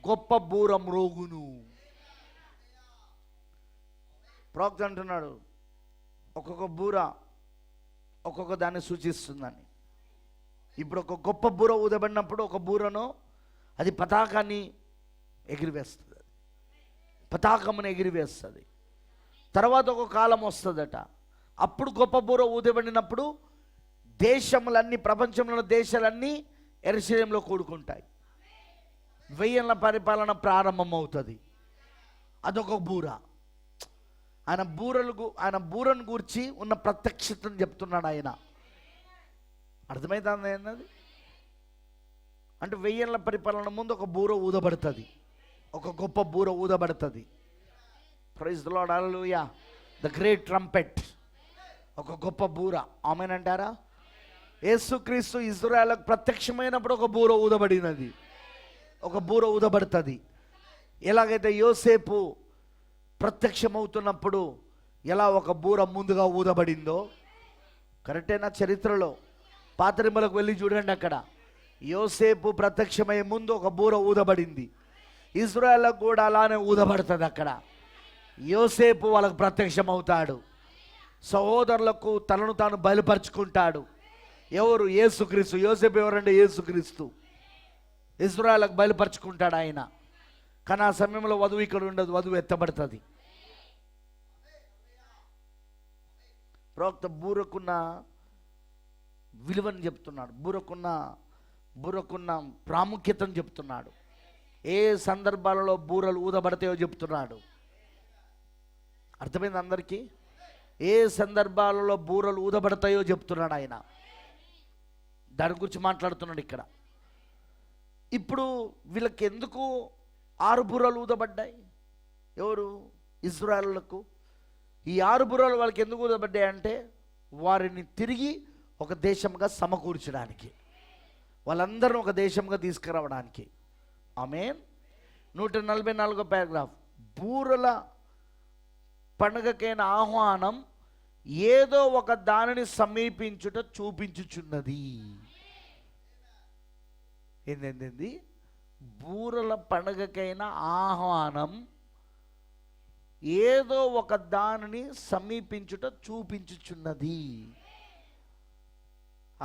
గొప్ప బూర మ్రోగును. ప్రవక్త అంటున్నాడు, ఒక్కొక్క బూర ఒక్కొక్క దాన్ని సూచిస్తుందని. ఇప్పుడు ఒక గొప్ప బూర ఊదబడినప్పుడు ఒక బూరను అది పతాకాన్ని ఎగిరివేస్తుంది, పతాకమును ఎగిరివేస్తుంది. తర్వాత ఒక కాలం వస్తుందట, అప్పుడు గొప్ప బూర ఊదబడినప్పుడు దేశములన్నీ, ప్రపంచంలో దేశాలన్నీ యెరూషలేములో కూడుకుంటాయి. 1000 ఏళ్ల పరిపాలన ప్రారంభమవుతుంది. అదొక బూర. ఆయన బూరను గూర్చి ఉన్న ప్రత్యక్షతను చెప్తున్నాడు ఆయన. అర్థమవుతుంది అన్నది. అంటే 1000 ఏళ్ల పరిపాలన ముందు ఒక బూర ఊదబడుతుంది, ఒక గొప్ప బూర ఊదబడుతుంది. Praise the lord, hallelujah. The great trumpet, ఒక గొప్ప బూర. ఆమేన్ అంటారా? యేసుక్రీస్తు ఇశ్రాయేలుకు ప్రత్యక్షమైనప్పుడు ఒక బూర ఊదబడినది, ఒక బూర ఊదబడుతుంది. ఎలాగైతే యోసేపు ప్రత్యక్షమవుతున్నప్పుడు ఎలా ఒక బూర ముందుగా ఊదబడిందో, కరెక్టేనా? చరిత్రలో పాతరిమలకు వెళ్ళి చూడండి, అక్కడ యోసేపు ప్రత్యక్షమయ్యే ముందు ఒక బూర ఊదబడింది. ఇశ్రాయేలుకు కూడా అలానే ఊదబడుతుంది. అక్కడ యోసేపు వాళ్ళకు ప్రత్యక్షమవుతాడు, సహోదరులకు తనను తాను బయలుపరుచుకుంటాడు. ఎవరు? యేసుక్రీస్తు. యోసేపు ఎవరంటే యేసుక్రీస్తు. ఇశ్రాయేలుకు బయలుపరుచుకుంటాడు ఆయన. కానీ ఆ సమయంలో వధువు ఇక్కడ ఉండదు, వధువు ఎత్తబడుతుంది. ప్రవక్త బూరకున్న విలువని చెప్తున్నాడు, బూరకున్న ప్రాముఖ్యతను చెప్తున్నాడు. ఏ సందర్భాలలో బూరలు ఊదబడతాయో చెప్తున్నాడు. అర్థమైంది అందరికీ? ఏ సందర్భాలలో బూరలు ఊదబడతాయో చెప్తున్నాడు ఆయన. దాని గురించి మాట్లాడుతున్నాడు ఇక్కడ. ఇప్పుడు వీళ్ళకి ఎందుకు 6 బూరలు ఊదబడ్డాయి? ఎవరు? ఇశ్రాయేలులకు. ఈ 6 బూరలు వాళ్ళకి ఎందుకు ఊదబడ్డాయి అంటే వారిని తిరిగి ఒక దేశంగా సమకూర్చడానికి, వాళ్ళందరూ ఒక దేశంగా తీసుకురావడానికి. ఆమేన్. 144వ పారాగ్రాఫ్. బూరల పండుగకైన ఆహ్వానం ఏదో ఒక దానిని సమీపించుట చూపించుచున్నది. ఏంది? బూరల పండుగకైన ఆహ్వానం ఏదో ఒక దానిని సమీపించుట చూపించుచున్నది.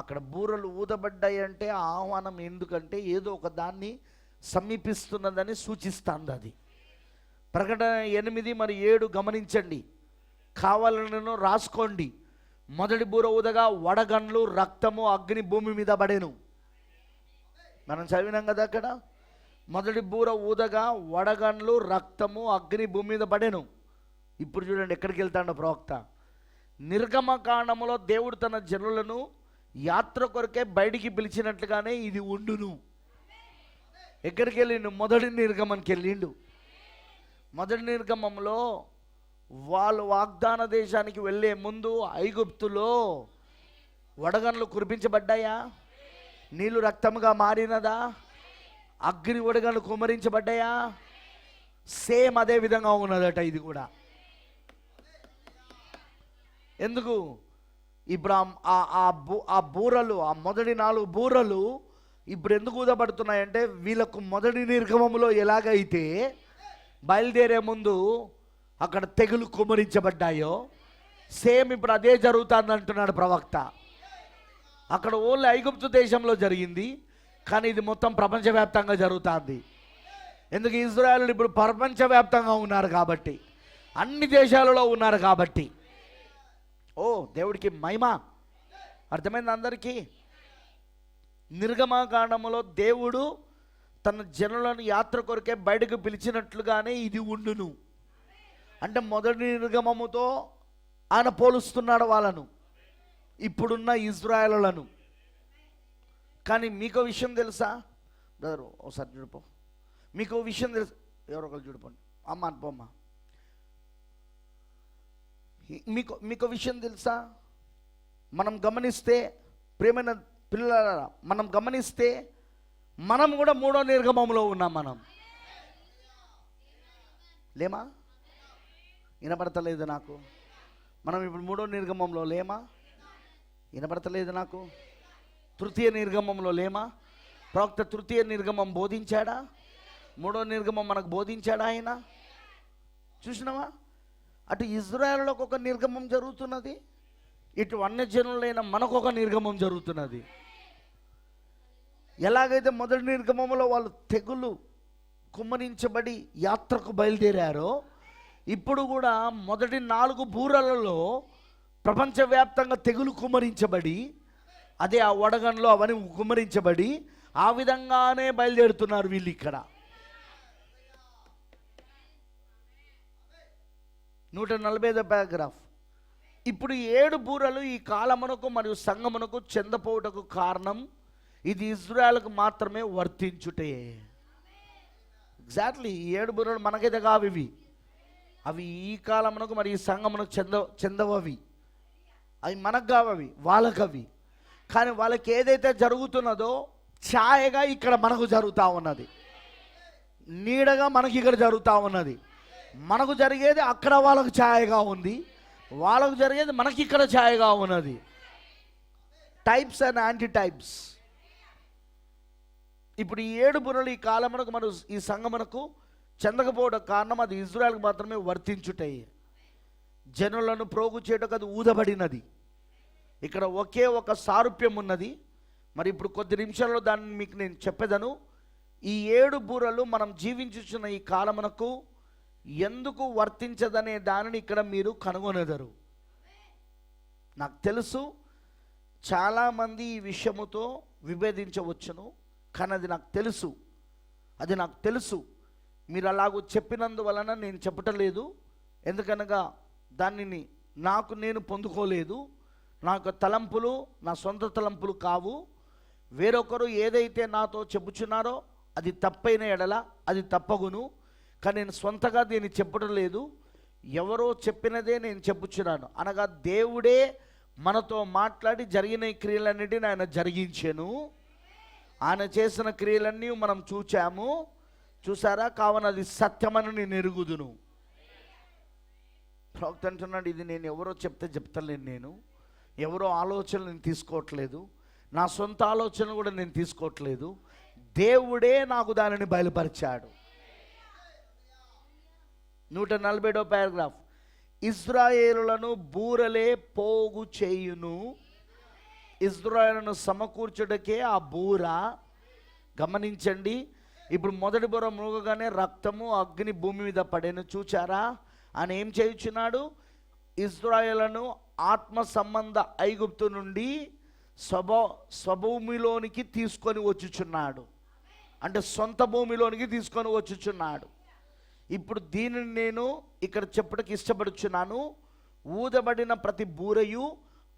అక్కడ బూరలు ఊదబడ్డాయి అంటే ఆహ్వానం. ఎందుకంటే ఏదో ఒక దాన్ని సమీపిస్తున్నదని సూచిస్తుంది అది. ప్రకటన 8 మరియు 7 గమనించండి, కావాలని రాసుకోండి. మొదటి బూర ఊదగా వడగండ్లు, రక్తము, అగ్ని భూమి మీద పడెను. మనం చదివినాం కదా అక్కడ. మొదటి బూర ఊదగా వడగండ్లు, రక్తము, అగ్ని భూమి మీద పడెను. ఇప్పుడు చూడండి ఎక్కడికి వెళ్తాడో ప్రవక్త. నిర్గమకాండములో దేవుడు తన జనులను యాత్ర కొరకే బయటికి పిలిచినట్లుగానే ఇది ఉండును. ఎక్కడికి వెళ్ళిండు? మొదటి నిర్గమానికి వెళ్ళిండు. మొదటి నిర్గమంలో వాళ్ళు వాగ్దాన దేశానికి వెళ్ళే ముందు ఐగుప్తులో వడగండ్లు కురిపించబడ్డాయా? నీళ్లు రక్తముగా మారినదా? అగ్ని వడగండ్లు కుమరించబడ్డాయా? సేమ్ అదే విధంగా ఉన్నదట ఇది కూడా. ఎందుకు? ఇప్పుడు ఆ బూరలు, ఆ మొదటి 4 బూరలు ఇప్పుడు ఎందుకు ఊదబడుతున్నాయంటే వీళ్ళకు మొదటి నిర్గమంలో ఎలాగైతే బయలుదేరే ముందు అక్కడ తెగులు కుమరించబడ్డాయో సేమ్ ఇప్పుడు అదే జరుగుతుంది అంటున్నాడు ప్రవక్త. అక్కడ ఓన్లీ ఐగుప్తు దేశంలో జరిగింది, కానీ ఇది మొత్తం ప్రపంచవ్యాప్తంగా జరుగుతుంది. ఎందుకు? ఇశ్రాయేలు ఇప్పుడు ప్రపంచవ్యాప్తంగా ఉన్నారు కాబట్టి, అన్ని దేశాలలో ఉన్నారు కాబట్టి. ఓ దేవుడికి మహిమ. అర్థమైంది అందరికీ? నిర్గమకాండములో దేవుడు తన జనులను యాత్ర కొరకే బయటకు పిలిచినట్లుగానే ఇది ఉండును. అంటే మొదటి నిర్గమముతో ఆయన పోలుస్తున్నాడు వాళ్ళను, ఇప్పుడున్న ఇశ్రాయేలులను. కానీ మీకు విషయం తెలుసా బ్రదరు? ఒకసారి చూడిపో. మీకు విషయం తెలుసు, ఎవరో ఒకరు చూడిపోండి. అమ్మ అనుకోమ్మా. మీకు విషయం తెలుసా? మనం గమనిస్తే, ప్రియమైన పిల్లలారా, మనం గమనిస్తే మనం కూడా 3వ నిర్గమంలో ఉన్నాం. మనం లేమా? వినపడతలేదు నాకు. మనం ఇప్పుడు 3వ నిర్గమంలో లేమా? వినపడతలేదు నాకు. తృతీయ నిర్గమంలో లేమా? ప్రవక్త తృతీయ నిర్గమం బోధించాడా? 3వ నిర్గమం మనకు బోధించాడా ఆయన? చూసినావా? అటు ఇజ్రాయెల్లోకి ఒక నిర్గమం జరుగుతున్నది, ఇటు అన్యజనులైన మనకు ఒక నిర్గమం జరుగుతున్నది. ఎలాగైతే మొదటి నిర్గమంలో వాళ్ళు తెగులు కుమ్మరించబడి యాత్రకు బయలుదేరారో, ఇప్పుడు కూడా మొదటి 4 బూరలలో ప్రపంచవ్యాప్తంగా తెగులు కుమ్మరించబడి, అదే ఆ వడగంలో అవన్నీ కుమ్మరించబడి ఆ విధంగానే బయలుదేరుతున్నారు వీళ్ళు. ఇక్కడ 145 పారాగ్రాఫ్. ఇప్పుడు 7 బూరలు ఈ కాలమునకు మరియు సంగమునకు చెందపోవుటకు కారణం, ఇది ఇజ్రాయెల్కు మాత్రమే వర్తించుటే. ఎగ్జాక్ట్లీ ఈ 7 బూరలు మనకైతే కావు, అవి ఈ కాలమునకు మరి ఈ సంగమునకు చెందవవి. అవి మనకు కావవి, వాళ్ళకవి. కానీ వాళ్ళకి ఏదైతే జరుగుతున్నదో ఛాయగా ఇక్కడ మనకు జరుగుతూ ఉన్నది, నీడగా మనకి ఇక్కడ జరుగుతూ ఉన్నది. మనకు జరిగేది అక్కడ వాళ్ళకు ఛాయగా ఉంది, వాళ్ళకు జరిగేది మనకి ఇక్కడ ఛాయగా ఉన్నది. Types and anti types. ఇప్పుడు ఈ 7 బుర్రలు ఈ కాలమునకు మనం ఈ సంగమునకు చెందకపోవడం కారణం, అది ఇజ్రాయెల్కి మాత్రమే వర్తించుటాయి. జనులను ప్రోగు చేయటకు అది ఊదబడినది. ఇక్కడ ఒకే ఒక సారూప్యం ఉన్నది. మరి ఇప్పుడు కొద్ది నిమిషాల్లో దాన్ని మీకు నేను చెప్పేదను. ఈ 7 బూరలు మనం జీవించుచున్న ఈ కాలమునకు ఎందుకు వర్తించదనే దానిని ఇక్కడ మీరు కనుగొనెదరు. నాకు తెలుసు చాలామంది ఈ విషయముతో విభేదించవచ్చును, కానీ అది నాకు తెలుసు. మీరు అలాగూ చెప్పినందువలన నేను చెప్పటలేదు. ఎందుకనగా దానిని నేను పొందుకోలేదు. నాకు తలంపులు నా సొంత తలంపులు కావు. వేరొకరు ఏదైతే నాతో చెప్పుచున్నారో అది తప్పైన ఎడల అది తప్పగును. కానీ నేను సొంతగా దీన్ని చెప్పడం లేదు, ఎవరో చెప్పినదే నేను చెప్పుచున్నాను. అనగా దేవుడే మనతో మాట్లాడి జరిగిన ఈ క్రియలన్నిటిని ఆయన జరిగించెను. ఆయన చేసిన క్రియలన్నీ మనం చూసారా? కావున అది సత్యమని నేను ఎరుగుదును. ప్రవక్త అంటున్నాడు, ఇది నేను ఎవరో చెప్తలేను, నేను ఎవరో ఆలోచనలు నేను తీసుకోవట్లేదు, నా సొంత ఆలోచనలు కూడా నేను తీసుకోవట్లేదు. దేవుడే నాకు దానిని బయలుపరిచాడు. 147వ పారాగ్రాఫ్. ఇజ్రాయేలులను బూరలే పోగు చేయును. ఇజ్రాయేలును సమకూర్చుటకే ఆ బూర. గమనించండి, ఇప్పుడు మొదటి బూర మృగగానే రక్తము అగ్ని భూమి మీద పడేను. చూచారా? ఆయన ఏం చేయుచున్నాడు? ఇజ్రాయేలును ఆత్మ సంబంధ ఐగుప్తు నుండి స్వభూమిలోనికి తీసుకొని వచ్చుచున్నాడు. అంటే సొంత భూమిలోనికి తీసుకొని వచ్చుచున్నాడు. ఇప్పుడు దీనిని నేను ఇక్కడ చెప్పడానికి ఇష్టపడుచున్నాను. ఊదబడిన ప్రతి బూరయు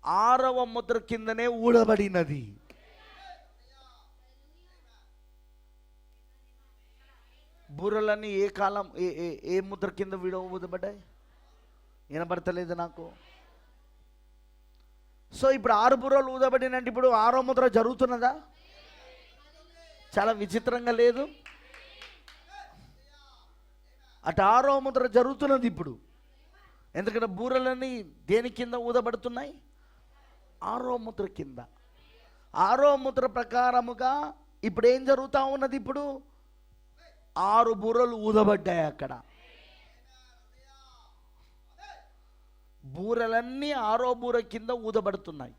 6వ ముద్ర కిందనే ఊడబడినది. బూరలన్నీ ఏ కాలం ఏ ముద్ర కింద ఊదబడ్డాయి? వినబడతలేదు నాకు. సో ఇప్పుడు 6 బూరలు ఊదబడినంటే ఇప్పుడు 6వ ముద్ర జరుగుతున్నదా? చాలా విచిత్రంగా లేదు? అటు 6వ ముద్ర జరుగుతున్నది ఇప్పుడు. ఎందుకంటే బూరలన్నీ దేని కింద ఊదబడుతున్నాయి? 6వ ముద్ర కింద. 6వ ముద్ర ప్రకారముగా ఇప్పుడు ఏం జరుగుతూ ఉన్నది? ఇప్పుడు 6 బూరలు ఊదబడ్డాయి అక్కడ. బూరలన్నీ 6వ బూర కింద ఊదబడుతున్నాయి.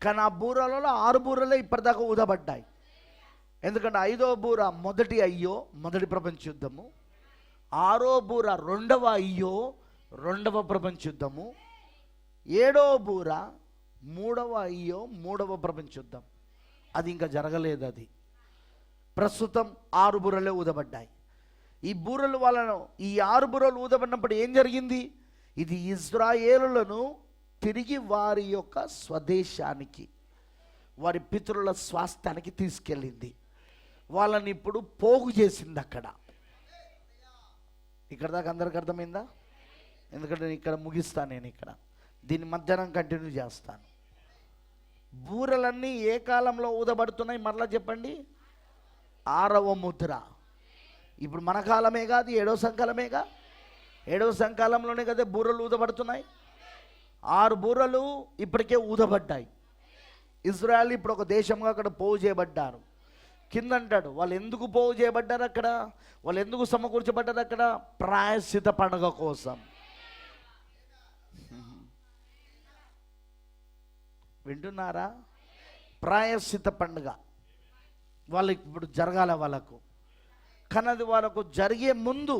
కానీ ఆ బూరలలో 6 బూరలే ఇప్పటిదాకా ఊదబడ్డాయి. ఎందుకంటే 5వ బూర మొదటి ప్రపంచ యుద్ధము, 6వ బూర 2వ అయ్యో 2వ ప్రపంచ యుద్ధము, 7వ బూర 3వ అయ్యో 3వ ప్రపంచ యుద్ధం. అది ఇంకా జరగలేదు. అది ప్రస్తుతం 6 బూరలే ఊదబడ్డాయి. ఈ బూరలు వాళ్ళను ఈ 6 బూరలు ఊదబడినప్పుడు ఏం జరిగింది? ఇది ఇజ్రాయేలులను తిరిగి వారి యొక్క స్వదేశానికి, వారి పితరుల స్వాస్థ్యానికి తీసుకెళ్ళింది. వాళ్ళని ఇప్పుడు పోగు చేసింది అక్కడ. ఇక్కడ దాకా అందరికి అర్థమైందా? ఎందుకంటే నేను ఇక్కడ ముగిస్తాను. నేను ఇక్కడ దీన్ని మధ్యాహ్నం కంటిన్యూ చేస్తాను. బూరలన్నీ ఏ కాలంలో ఊదబడుతున్నాయి? మరలా చెప్పండి. 6వ ముద్ర. ఇప్పుడు మన కాలమే కాదు, 7వ సంకాలమేగా. 7వ సంకాలంలోనే కదా బూరలు ఊదబడుతున్నాయి. 6 బూరలు ఇప్పటికే ఊదబడ్డాయి. ఇజ్రాయెల్ ఇప్పుడు ఒక దేశంగా అక్కడ పోగు చేయబడ్డారు. కింద అంటాడు, వాళ్ళు ఎందుకు పోగు చేయబడ్డారు అక్కడ? వాళ్ళు ఎందుకు సమకూర్చబడ్డారు అక్కడ? ప్రాయశ్చిత పండుగ కోసం. వింటున్నారా? ప్రాయశ్చిత పండుగ వాళ్ళకి ఇప్పుడు జరగాల వాళ్ళకు. కానీ అది వాళ్ళకు జరిగే ముందు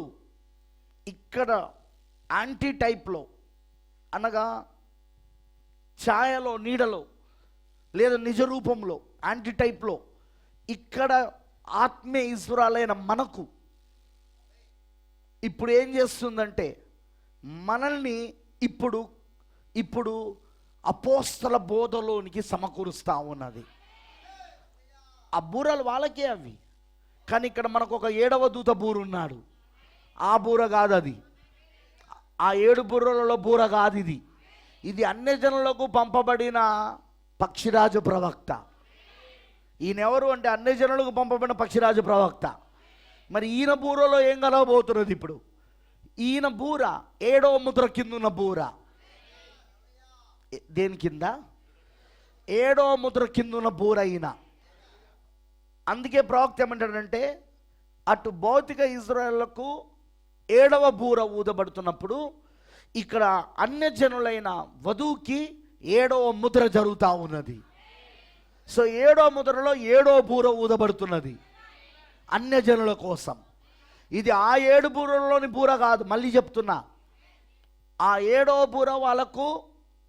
ఇక్కడ యాంటీ టైప్లో, అనగా ఛాయలో, నీడలో, లేదా నిజ రూపంలో, యాంటీ టైప్లో ఇక్కడ ఆత్మీయ ఇస్రాయేలైన మనకు ఇప్పుడు ఏం చేస్తుందంటే మనల్ని ఇప్పుడు అపోస్తల బోధలోనికి సమకూరుస్తూ ఉన్నది. ఆ బూరలు వాళ్ళకే అవి. కానీ ఇక్కడ మనకు ఒక 7వ దూత బూర ఉన్నాడు. ఆ బూర కాదు అది, ఆ 7 బూరలలో బూర కాదు ఇది. ఇది అన్యజనులకు పంపబడిన పక్షిరాజు ప్రవక్త. ఈయన ఎవరు అంటే అన్యజనులకు పంపబడిన పక్షిరాజు ప్రవక్త. మరి ఈయన బూరలో ఏం కలవబోతున్నది? ఇప్పుడు ఈయన బూర 7వ ముద్ర కింద ఉన్న బూర. దేని కింద? 7వ ముద్ర కింద ఉన్న బూర ఈయన. అందుకే ప్రవక్త ఏమంటాడంటే, అటు భౌతిక ఇజ్రాయేళ్లకు 7వ బూర ఊదబడుతున్నప్పుడు ఇక్కడ అన్యజనులైన వధువుకి 7వ ముద్ర జరుగుతూ ఉన్నది. సో 7వ ముద్రలో 7వ బూర ఊదబడుతున్నది అన్యజనుల కోసం. ఇది ఆ 7 బూరల్లోని బూర కాదు, మళ్ళీ చెప్తున్నా. ఆ 7వ బూర వాళ్ళకు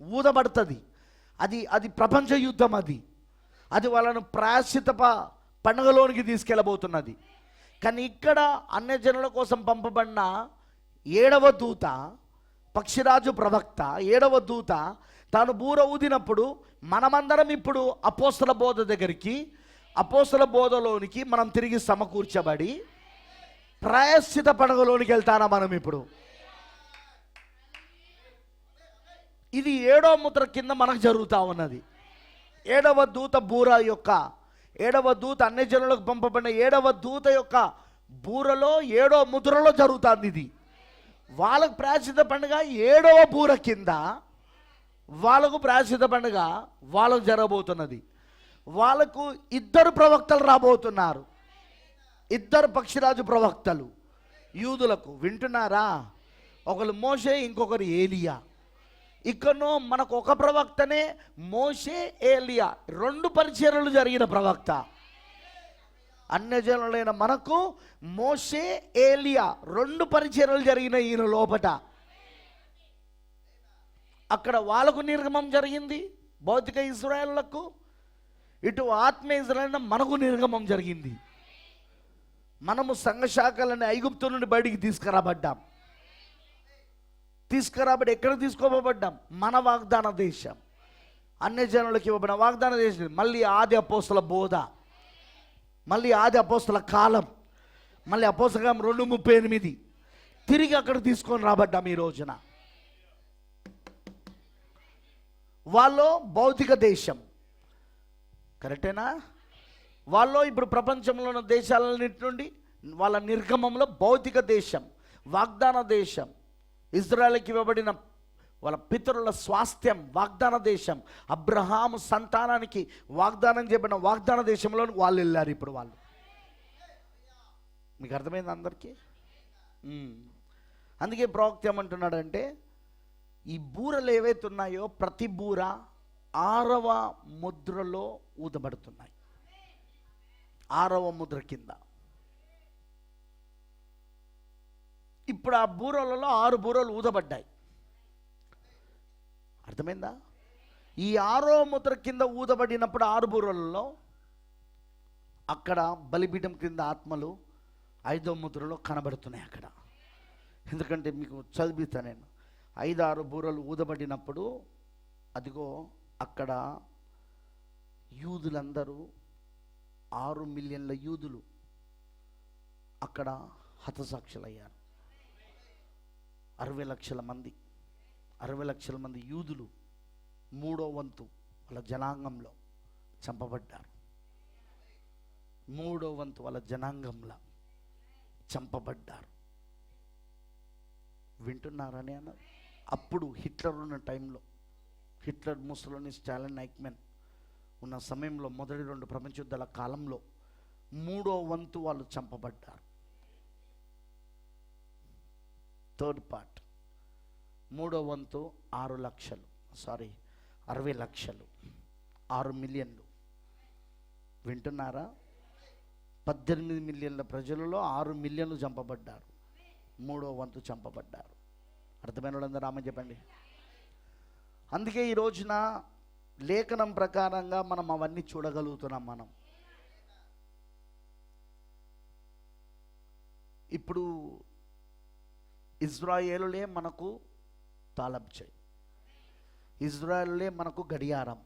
ఊదబడుతుంది. అది ప్రపంచ యుద్ధం. అది వాళ్ళను ప్రాయశ్చిత పండుగలోనికి తీసుకెళ్ళబోతున్నది. కానీ ఇక్కడ అన్యజనుల కోసం పంపబడిన 7వ దూత, పక్షిరాజు ప్రవక్త, 7వ దూత తాను బూర ఊదినప్పుడు మనమందరం ఇప్పుడు అపోస్తల బోధ దగ్గరికి, అపోస్తల బోధలోనికి మనం తిరిగి సమకూర్చబడి ప్రాయశ్చిత పండుగలోనికి వెళ్తానా మనం ఇప్పుడు. ఇది 7వ ముద్ర కింద మనకు జరుగుతూ ఉన్నది. 7వ దూత బూర యొక్క, 7వ దూత అన్యజనులకు పంపబడిన 7వ దూత యొక్క బూరలో 7వ ముద్రలో జరుగుతుంది ఇది. వాళ్ళకు ప్రాయశ్చిత పండుగ 7వ బూర కింద, వాళ్ళకు ప్రాయశ్చిత పండుగ వాళ్ళకు జరగబోతున్నది. వాళ్ళకు 2 ప్రవక్తలు రాబోతున్నారు, 2 పక్షిరాజు ప్రవక్తలు యూదులకు. వింటున్నారా? ఒకరు మోషే, ఇంకొకరు ఏలియా. ఇక్కడనో మనకు ఒక ప్రవక్తనే మోషే, ఏలియా, 2 పరిచర్యలు జరిగిన ప్రవక్త. అన్యజనులైన మనకు మోషే, ఏలియా 2 పరిచర్యలు జరిగిన ఈయన లోపట. అక్కడ వాళ్ళకు నిర్గమం జరిగింది భౌతిక ఇజ్రాయేళ్లకు, ఇటు ఆత్మీయ ఇజ్రాయేల్ మనకు నిర్గమం జరిగింది. మనము సంఘశాఖలని ఐగుప్తు నుండి బయటికి తీసుకురాబడ్డాం. ఎక్కడ తీసుకోబడ్డాం? మన వాగ్దాన దేశం, అన్యజనులకు ఇవ్వబడిన వాగ్దాన దేశం. మళ్ళీ ఆది అపోస్తల బోధ, మళ్ళీ ఆది అపోస్తల కాలం, మళ్ళీ అపోస్తలం 2:38 తిరిగి అక్కడ తీసుకొని రాబడ్డాం. ఈ రోజున వాళ్ళు భౌతిక దేశం, కరెక్టేనా? వాళ్ళు ఇప్పుడు ప్రపంచంలో ఉన్న దేశాలన్నిటి నుండి వాళ్ళ నిర్గమంలో భౌతిక దేశం, వాగ్దాన దేశం, ఇజ్రాయెల్కి ఇవ్వబడిన వాళ్ళ పితరుల స్వాస్థ్యం, వాగ్దాన దేశం, అబ్రహాము సంతానానికి వాగ్దానం చేయబడిన వాగ్దాన దేశంలో వాళ్ళు వెళ్ళారు. ఇప్పుడు వాళ్ళు, మీకు అర్థమైంది అందరికీ? అందుకే ప్రవక్త ఏమంటున్నాడంటే, ఈ బూరలు ఏవైతే ఉన్నాయో ప్రతి బూర 6వ ముద్రలో ఊదబడుతున్నాయి. 6వ ముద్ర కింద. ఇప్పుడు ఆ బూరలలో 6 బూరలు ఊదబడ్డాయి. అర్థమైందా? ఈ 6వ ముద్ర కింద ఊదబడినప్పుడు 6 బూరలలో అక్కడ బలిపీఠం కింద ఆత్మలు 5వ ముద్రలో కనబడుతున్నాయి అక్కడ. ఎందుకంటే మీకు చదివితా నేను. 5-6 బూరలు ఊదబడినప్పుడు అదిగో అక్కడ యూదులందరూ 6 మిలియన్ల యూదులు అక్కడ హతసాక్షులయ్యారు. 60 లక్షల మంది యూదులు 3వ వంతు వాళ్ళ జనాంగంలో చంపబడ్డారు. 3వ వంతు వాళ్ళ జనాంగంలో చంపబడ్డారు. వింటున్నారని అన్నారు. అప్పుడు హిట్లర్ ఉన్న టైంలో, హిట్లర్, ముసలోని, స్టాలిన్, ఐక్మెన్ ఉన్న సమయంలో, మొదటి 2 ప్రపంచ యుద్ధాల కాలంలో 3వ వంతు వాళ్ళు చంపబడ్డారు. థర్డ్ పార్ట్ 3వ వంతు 60 లక్షలు. 6 మిలియన్లు. వింటున్నారా? 18 మిలియన్ల ప్రజలలో 6 మిలియన్లు చంపబడ్డారు. 3వ వంతు చంపబడ్డారు. అర్థమైన వాళ్ళందరూ ఆమె చెప్పండి. అందుకే ఈ రోజున లేఖనం ప్రకారంగా మనం అవన్నీ చూడగలుగుతున్నాం. మనం ఇప్పుడు ఇజ్రాయేలులే మనకు తాళం చెయ్యి, ఇజ్రాయేలులే మనకు గడియారం,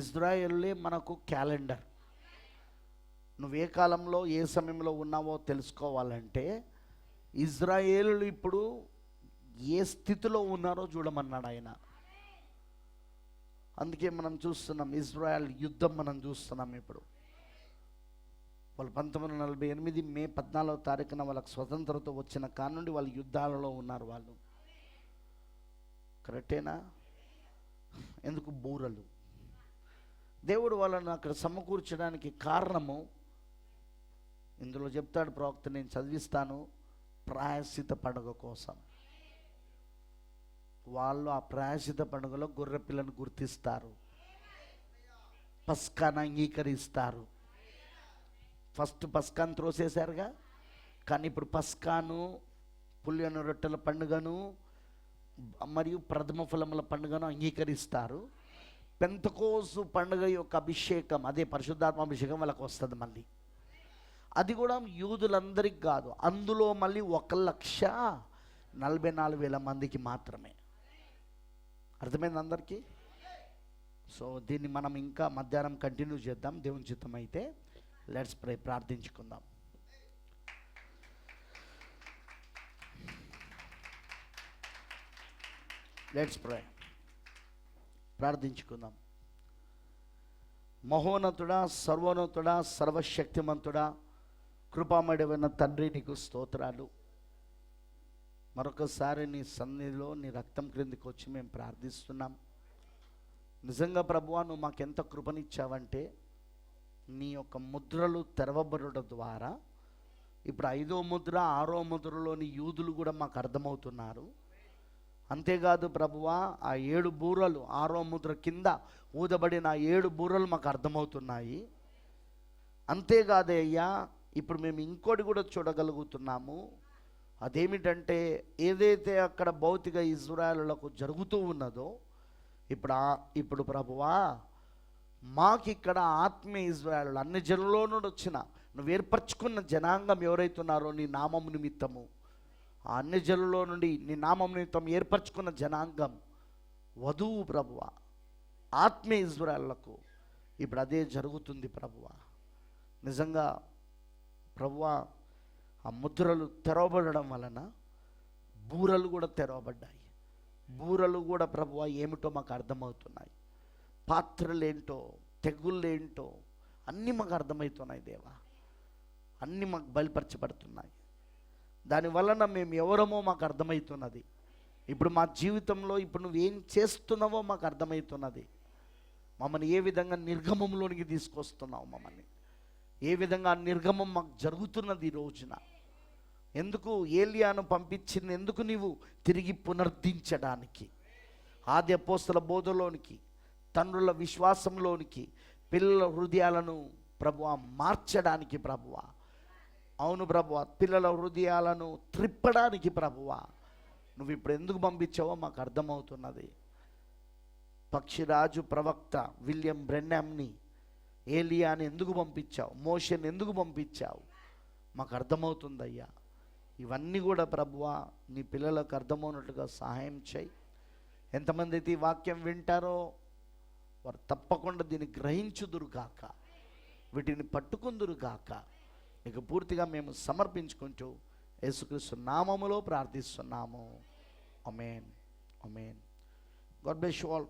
ఇజ్రాయేలులే మనకు క్యాలెండర్. నువ్వు ఏ కాలంలో ఏ సమయంలో ఉన్నావో తెలుసుకోవాలంటే ఇజ్రాయేలులు ఇప్పుడు ఏ స్థితిలో ఉన్నారో చూడమన్నాడు ఆయన. అందుకే మనం చూస్తున్నాం ఇజ్రాయెల్ యుద్ధం మనం చూస్తున్నాం. ఇప్పుడు వాళ్ళు 1948 మే 14వ తారీఖున వాళ్ళకి స్వతంత్రత వచ్చిన కానుండి వాళ్ళు యుద్ధాలలో ఉన్నారు. వాళ్ళు కరెక్టేనా? ఎందుకు? బూరలు. దేవుడు వాళ్ళను అక్కడ సమకూర్చడానికి కారణము ఇందులో చెప్తాడు ప్రవక్త, నేను చదివిస్తాను. ప్రాయశ్చిత పండుగ కోసం వాళ్ళు ఆ ప్రాయశ్చిత పండుగలో గొర్రె పిల్లను గుర్తిస్తారు, పస్కాను అంగీకరిస్తారు. ఫస్ట్ పస్కాను త్రోసేశారుగా, కానీ ఇప్పుడు పస్కాను, పులియను రొట్టెల పండుగను మరియు ప్రథమ ఫలముల పండుగను అంగీకరిస్తారు. పెంతెకోస్తు పండుగ యొక్క అభిషేకం, అదే పరిశుద్ధాత్మ అభిషేకం వాళ్ళకి వస్తుంది మళ్ళీ. అది కూడా యూదులందరికీ కాదు, అందులో మళ్ళీ 1,44,000 మందికి మాత్రమే. అర్థమైంది అందరికీ? సో దీన్ని మనం ఇంకా మధ్యాహ్నం కంటిన్యూ చేద్దాం దేవుని చిత్తం అయితే. లెట్స్ ప్రే, ప్రార్థించుకుందాం. లెట్స్ ప్రే, ప్రార్థించుకుందాం. మహోన్నతుడా, సర్వోన్నతుడా, సర్వశక్తిమంతుడా, కృపామయుడైన తండ్రి, నీకు స్తోత్రాలు. మరొకసారి నీ సన్నిధిలో నీ రక్తం క్రిందికి వచ్చి మేము ప్రార్థిస్తున్నాం. నిజంగా ప్రభువా, నువ్వు మాకెంత కృపనిచ్చావంటే నీ యొక్క ముద్రలు తెరవబడడం ద్వారా ఇప్పుడు 5వ ముద్ర 6వ ముద్రలోని యూదులు కూడా మాకు అర్థమవుతున్నారు. అంతేకాదు ప్రభువా, ఆ 7 బూరలు 6వ ముద్ర కింద ఊదబడిన 7 బూరలు మాకు అర్థమవుతున్నాయి. అంతేకాదే అయ్యా, ఇప్పుడు మేము ఇంకోటి కూడా చూడగలుగుతున్నాము. అదేమిటంటే ఏదైతే అక్కడ భౌతిక ఇజ్రాయేలులకు జరుగుతూ ఉన్నదో ఇప్పుడు ప్రభువా, మాకిక్కడ ఆత్మీయ ఇజ్రాయేలు అన్ని జనుల్లో నుండి వచ్చిన నువ్వు ఏర్పరచుకున్న జనాంగం ఎవరైతున్నారో నీ నామం నిమిత్తము, ఆ అన్ని జనుల్లో నుండి నీ నామం నిమిత్తం ఏర్పరచుకున్న జనాంగం వధువు ప్రభువా, ఆత్మీయ ఇజ్రాయేలులకు ఇప్పుడు అదే జరుగుతుంది ప్రభువా. నిజంగా ప్రభువా, ఆ ముద్రలు తెరవబడడం వలన బూరలు కూడా తెరవబడ్డాయి. బూరలు కూడా ప్రభువా ఏమిటో మాకు అర్థమవుతున్నాయి. పాత్రలేంటో, తెగుళ్ళేంటో అన్నీ మాకు అర్థమవుతున్నాయి దేవా. అన్నీ మాకు బయలుపరచబడుతున్నాయి. దానివలన మేము ఎవరమో మాకు అర్థమవుతున్నది. ఇప్పుడు మా జీవితంలో ఇప్పుడు నువ్వేం చేస్తున్నావో మాకు అర్థమవుతున్నది. మమ్మల్ని ఏ విధంగా నిర్గమంలోనికి తీసుకొస్తున్నావు, మమ్మల్ని ఏ విధంగా నిర్గమం మాకు జరుగుతున్నది ఈ రోజున. ఎందుకు ఏలియాను పంపించింది? ఎందుకు నీవు తిరిగి పునర్దించడానికి, ఆది అపోస్తల బోధలోనికి, తండ్రుల విశ్వాసంలోనికి, పిల్లల హృదయాలను ప్రభువా మార్చడానికి ప్రభువా. అవును ప్రభువా, పిల్లల హృదయాలను త్రిప్పడానికి ప్రభువా నువ్వు ఇప్పుడు ఎందుకు పంపించావో మాకు అర్థమవుతున్నది. పక్షిరాజు ప్రవక్త విలియం బ్రెన్హామ్ని, ఏలియాని ఎందుకు పంపించావు, మోషేని ఎందుకు పంపించావు మాకు అర్థమవుతుందయ్యా. ఇవన్నీ కూడా ప్రభువా నీ పిల్లలకు అర్థమవునట్లుగా సహాయం చేయి. ఎంతమంది అయితే ఈ వాక్యం వింటారో వారు తప్పకుండా దీన్ని గ్రహించుదురుగాక, వీటిని పట్టుకుందురుగాక. నీకు పూర్తిగా మేము సమర్పించుకుంటూ యేసుక్రీస్తు నామములో ప్రార్థిస్తున్నాము. Amen, amen. God bless you all.